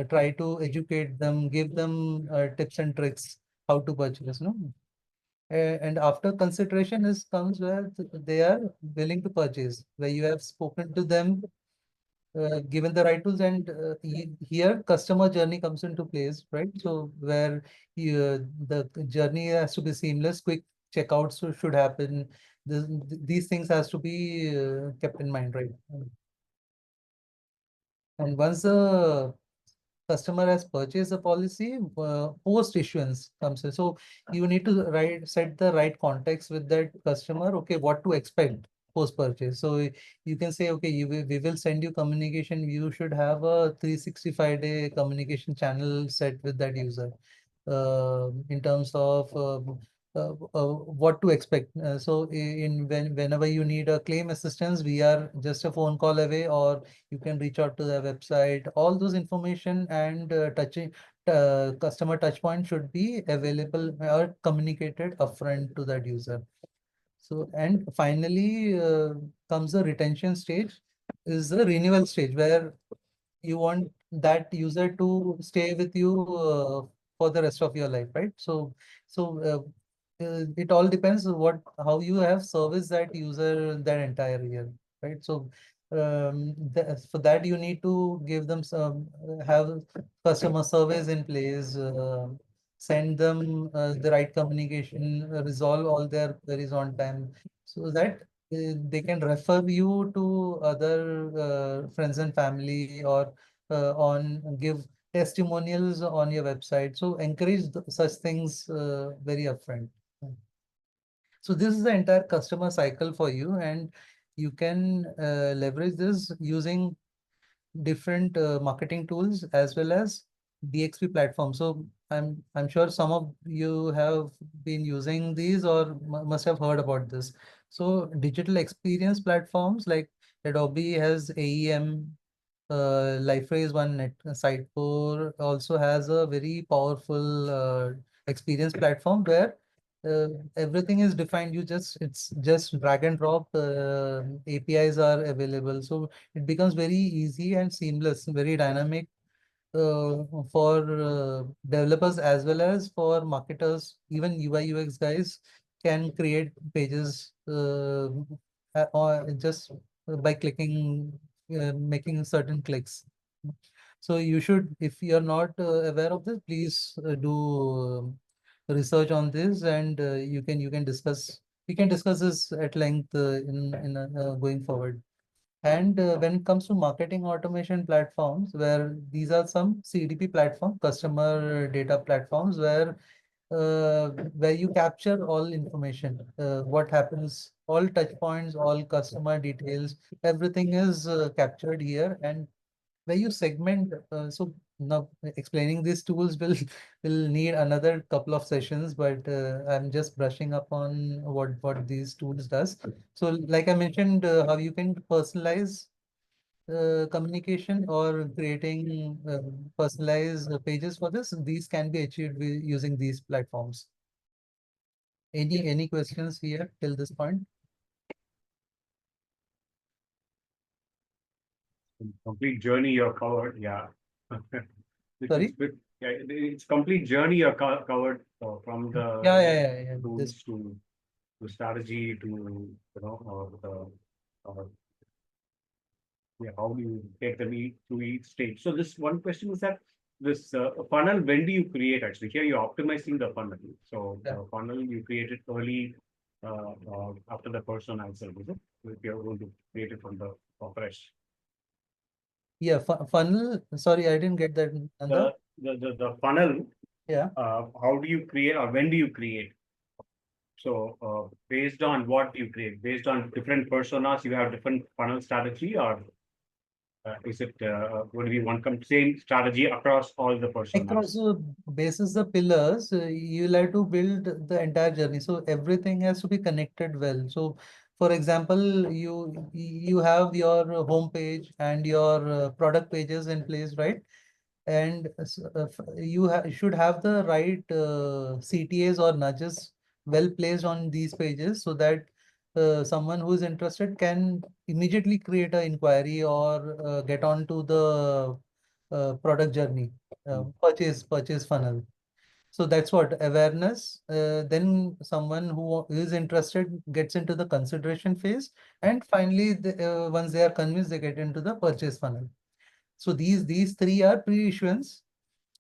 try to educate them, give them tips and tricks how to purchase, no? And after consideration is comes where they are willing to purchase, where you have spoken to them, given the right tools, and here customer journey comes into place, right? So where the journey has to be seamless, quick checkouts should happen. These things has to be kept in mind, right? And once the customer has purchased the policy, post issuance comes in. So you need to set the right context with that customer. Okay, what to expect post purchase. So you can say, okay, we will send you communication. You should have a 365-day communication channel set with that user in terms of what to expect. So whenever you need a claim assistance, we are just a phone call away, or you can reach out to the website. All those information and customer touch point should be available or communicated upfront to that user. So, and finally comes the retention stage, is the renewal stage, where you want that user to stay with you for the rest of your life, right? So it all depends on how you have serviced that user that entire year, right? So For that you need to give them some have customer service in place, send them the right communication, resolve all their queries on time, so that they can refer you to other friends and family, or on give testimonials on your website. So encourage such things very upfront. So this is the entire customer cycle for you, and you can leverage this using different marketing tools as well as DXP platform. So I'm sure some of you have been using these or must have heard about this. So digital experience platforms like Adobe has AEM, Liferay is one net. Sitecore also has a very powerful experience platform where everything is defined. It's just drag and drop. APIs are available, so it becomes very easy and seamless, very dynamic for developers as well as for marketers. Even UI UX guys can create pages or just by clicking, making certain clicks. So you should, if you're not aware of this, please do research on this, and you can discuss, we can discuss this at length in going forward. And when it comes to marketing automation platforms, where these are some CDP platform, customer data platforms, where you capture all information, what happens, all touch points, all customer details, everything is captured here, and where you segment. So now explaining these tools will will need another couple of sessions, but I'm just brushing up on what these tools does. So like I mentioned, how you can personalize communication or creating personalized pages for this. These can be achieved using these platforms. Any questions here till this point? Complete journey you're covered, yeah. Sorry? Yeah, it's complete journey you're covered from the Yeah. tools to strategy to, you know, yeah, how do you take them to each stage? So this one question is that this funnel, when do you create actually? Here you're optimizing the funnel. So Yeah. the funnel you create it early after the person answer, is it? If you're going to create it from the fresh. Yeah, funnel. Sorry, I didn't get that. The funnel, Yeah. how do you create or when do you create? So based on what you create, based on different personas, you have different funnel strategy, or is it going to be one same strategy across all the personas? Across basis the pillars, you'll have to build the entire journey. So everything has to be connected well. So for example, you have your home page and your product pages in place, right? And you should have the right CTAs or nudges well placed on these pages, so that someone who is interested can immediately create an inquiry or get onto the product journey, purchase funnel. So that's what awareness. Then someone who is interested gets into the consideration phase, and finally, once they are convinced, they get into the purchase funnel. So these three are pre-issuance,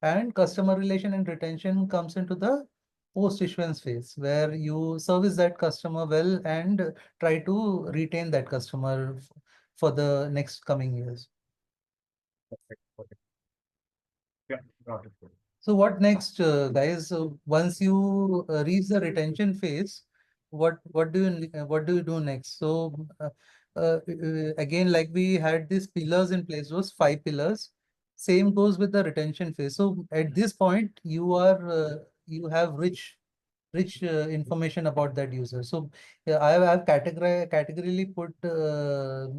and customer relation and retention comes into the post-issuance phase, where you service that customer well and try to retain that customer for the next coming years. Okay. Yeah, got it. So what next, guys? So once you reach the retention phase, what do you do next? So again, like we had these pillars in place, those 5 pillars. Same goes with the retention phase. So at this point, you have rich information about that user. So I've categorically put the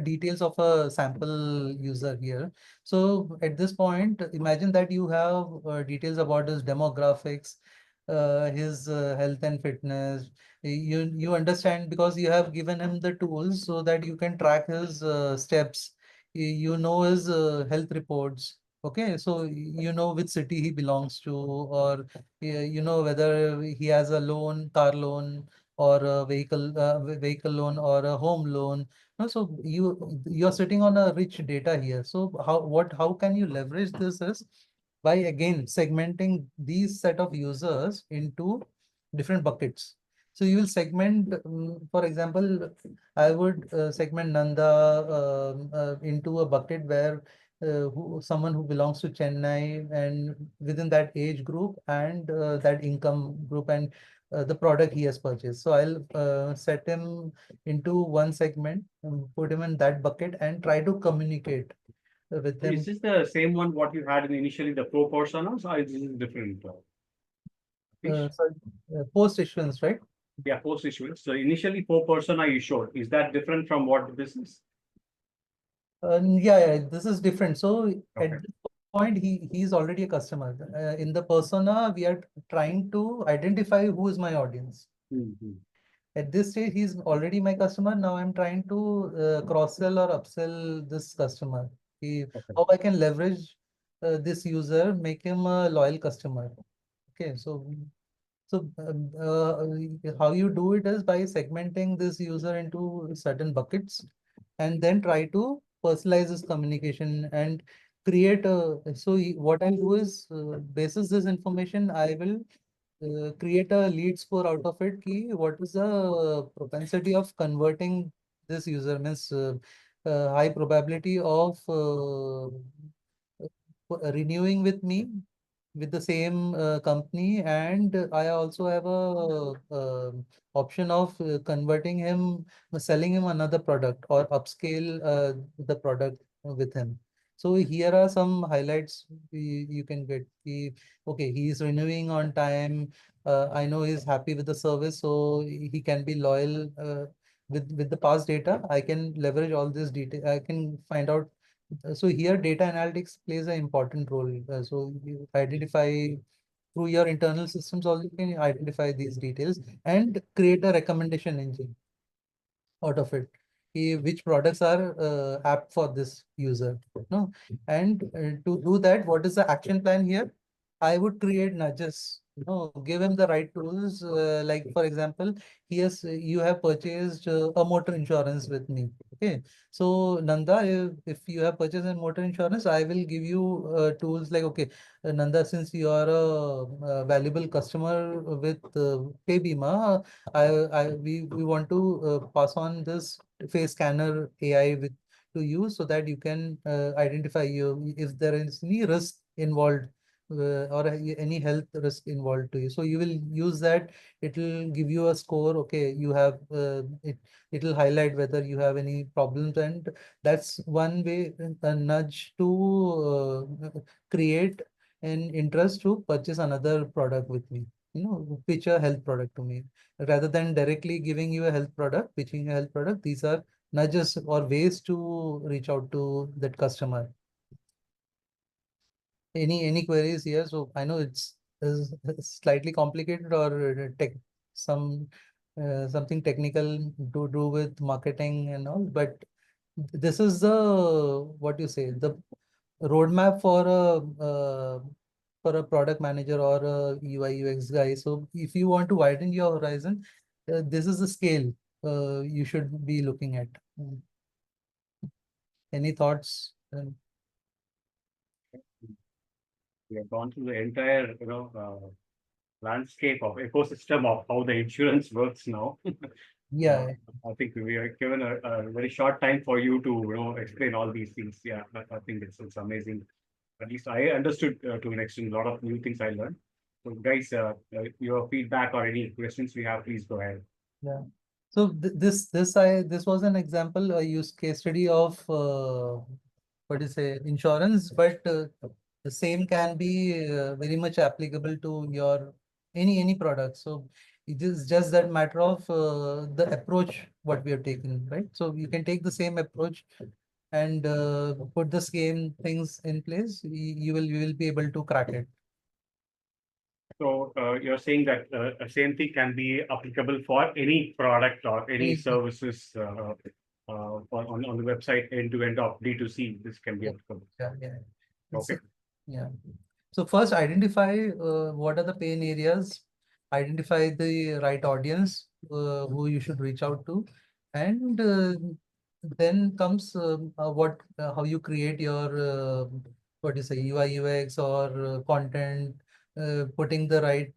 details of a sample user here. So at this point, imagine that you have details about his demographics, his health and fitness. You understand because you have given him the tools so that you can track his steps. You know his health reports. Okay, so you know which city he belongs to, or you know whether he has a loan, car loan, or a vehicle loan, or a home loan. No, so you're sitting on a rich data here. So how can you leverage this is by again segmenting these set of users into different buckets. So you will segment, for example, I would segment Nanda into a bucket where someone who belongs to Chennai and within that age group and that income group and the product he has purchased. So I'll set him into one segment, put him in that bucket and try to communicate with them. Is this the same one what you had in initially the pro personas, or is this different? Sorry, post issuance, right? Yeah, post issuance. So initially pro persona you showed. Is that different from what this is? Yeah, this is different. So Okay. at this point, he's already a customer. In the persona, we are trying to identify who is my audience. Mhm. At this stage, he's already my customer. Now I'm trying to cross-sell or upsell this customer. Okay. How I can leverage this user, make him a loyal customer. Okay, so how you do it is by segmenting this user into certain buckets and then try to personalize this communication and create a, what I do is basis this information, I will create a lead score out of it. What is the propensity of converting this user means high probability of renewing with me with the same company, and I also have a option of converting him, selling him another product or upscale the product with him. So here are some highlights you can get. Okay, he is renewing on time. I know he's happy with the service, so he can be loyal. With the past data, I can leverage all this detail. I can find out. So here data analytics plays an important role. So you identify through your internal systems also, you can identify these details and create a recommendation engine out of it. Which products are apt for this user, no? And to do that, what is the action plan here? I would create nudges, give him the right tools. Like for example, you have purchased a motor insurance with me. Okay, so Nanda, if you have purchased a motor insurance, I will give you tools like, okay, Nanda, since you are a valuable customer with Paybima, we want to pass on this face scanner AI to you so that you can identify you if there is any risk involved or any health risk involved to you. So you will use that. It will give you a score. Okay, you have it will highlight whether you have any problems, and that's one way, a nudge to create an interest to purchase another product with me. Pitch a health product to me rather than directly giving you a health product, pitching a health product. These are nudges or ways to reach out to that customer. Any queries here? So I know it's slightly complicated or something technical to do with marketing and all, but this is the what you say, the roadmap for a product manager or a UI UX guy. So if you want to widen your horizon, this is the scale you should be looking at. Any thoughts? We have gone through the entire, landscape of ecosystem of how the insurance works now. Yeah. I think we are given a very short time for you to, explain all these things. Yeah, I think it's amazing. At least I understood to an extent a lot of new things I learned. So guys, your feedback or any questions we have, please go ahead. Yeah. So this was an example, a use case study of what do you say, insurance, but the same can be very much applicable to your any product. So it is just that matter of the approach what we have taken, right? So you can take the same approach and put the same things in place. You will be able to crack it. So you're saying that same thing can be applicable for any product or any services on the website end to end of D2C. This can be applicable. Yeah. Okay. Yeah. So first identify what are the pain areas, identify the right audience who you should reach out to, and then comes how you create your what do you say, UI UX or content, putting the right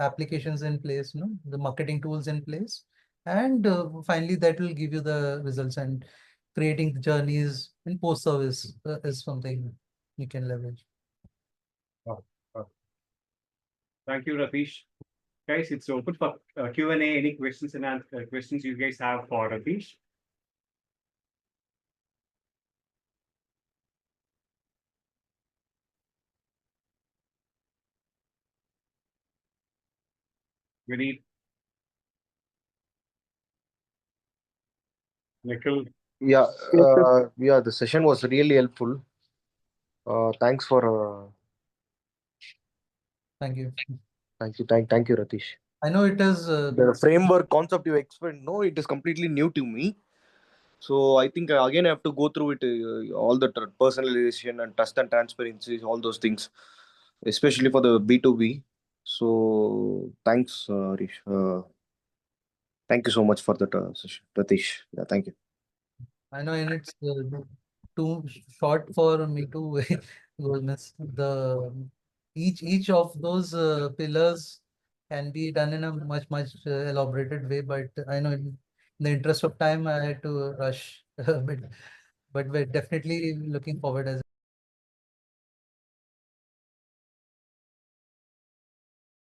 applications in place, the marketing tools in place, and finally that will give you the results. And creating the journeys in post service is something you can leverage. Thank you, Ratish. Guys, it's open for Q&A. Any questions and questions you guys have for Ratish? Vinny, Nikhil, Yeah, Yes, sir. yeah, the session was really helpful. Thanks for Thank you. thank you, Ratish. I know it is The framework concept you explained, no, it is completely new to me. So I think again I have to go through it, all the personalization and trust and transparency, all those things, especially for the B2B. So thanks, Rish. Thank you so much for that session, Ratish. Yeah, thank you. I know, and it's too short for me to go miss the each of those pillars can be done in a much elaborated way, but I know in the interest of time I had to rush a bit, but we're definitely looking forward as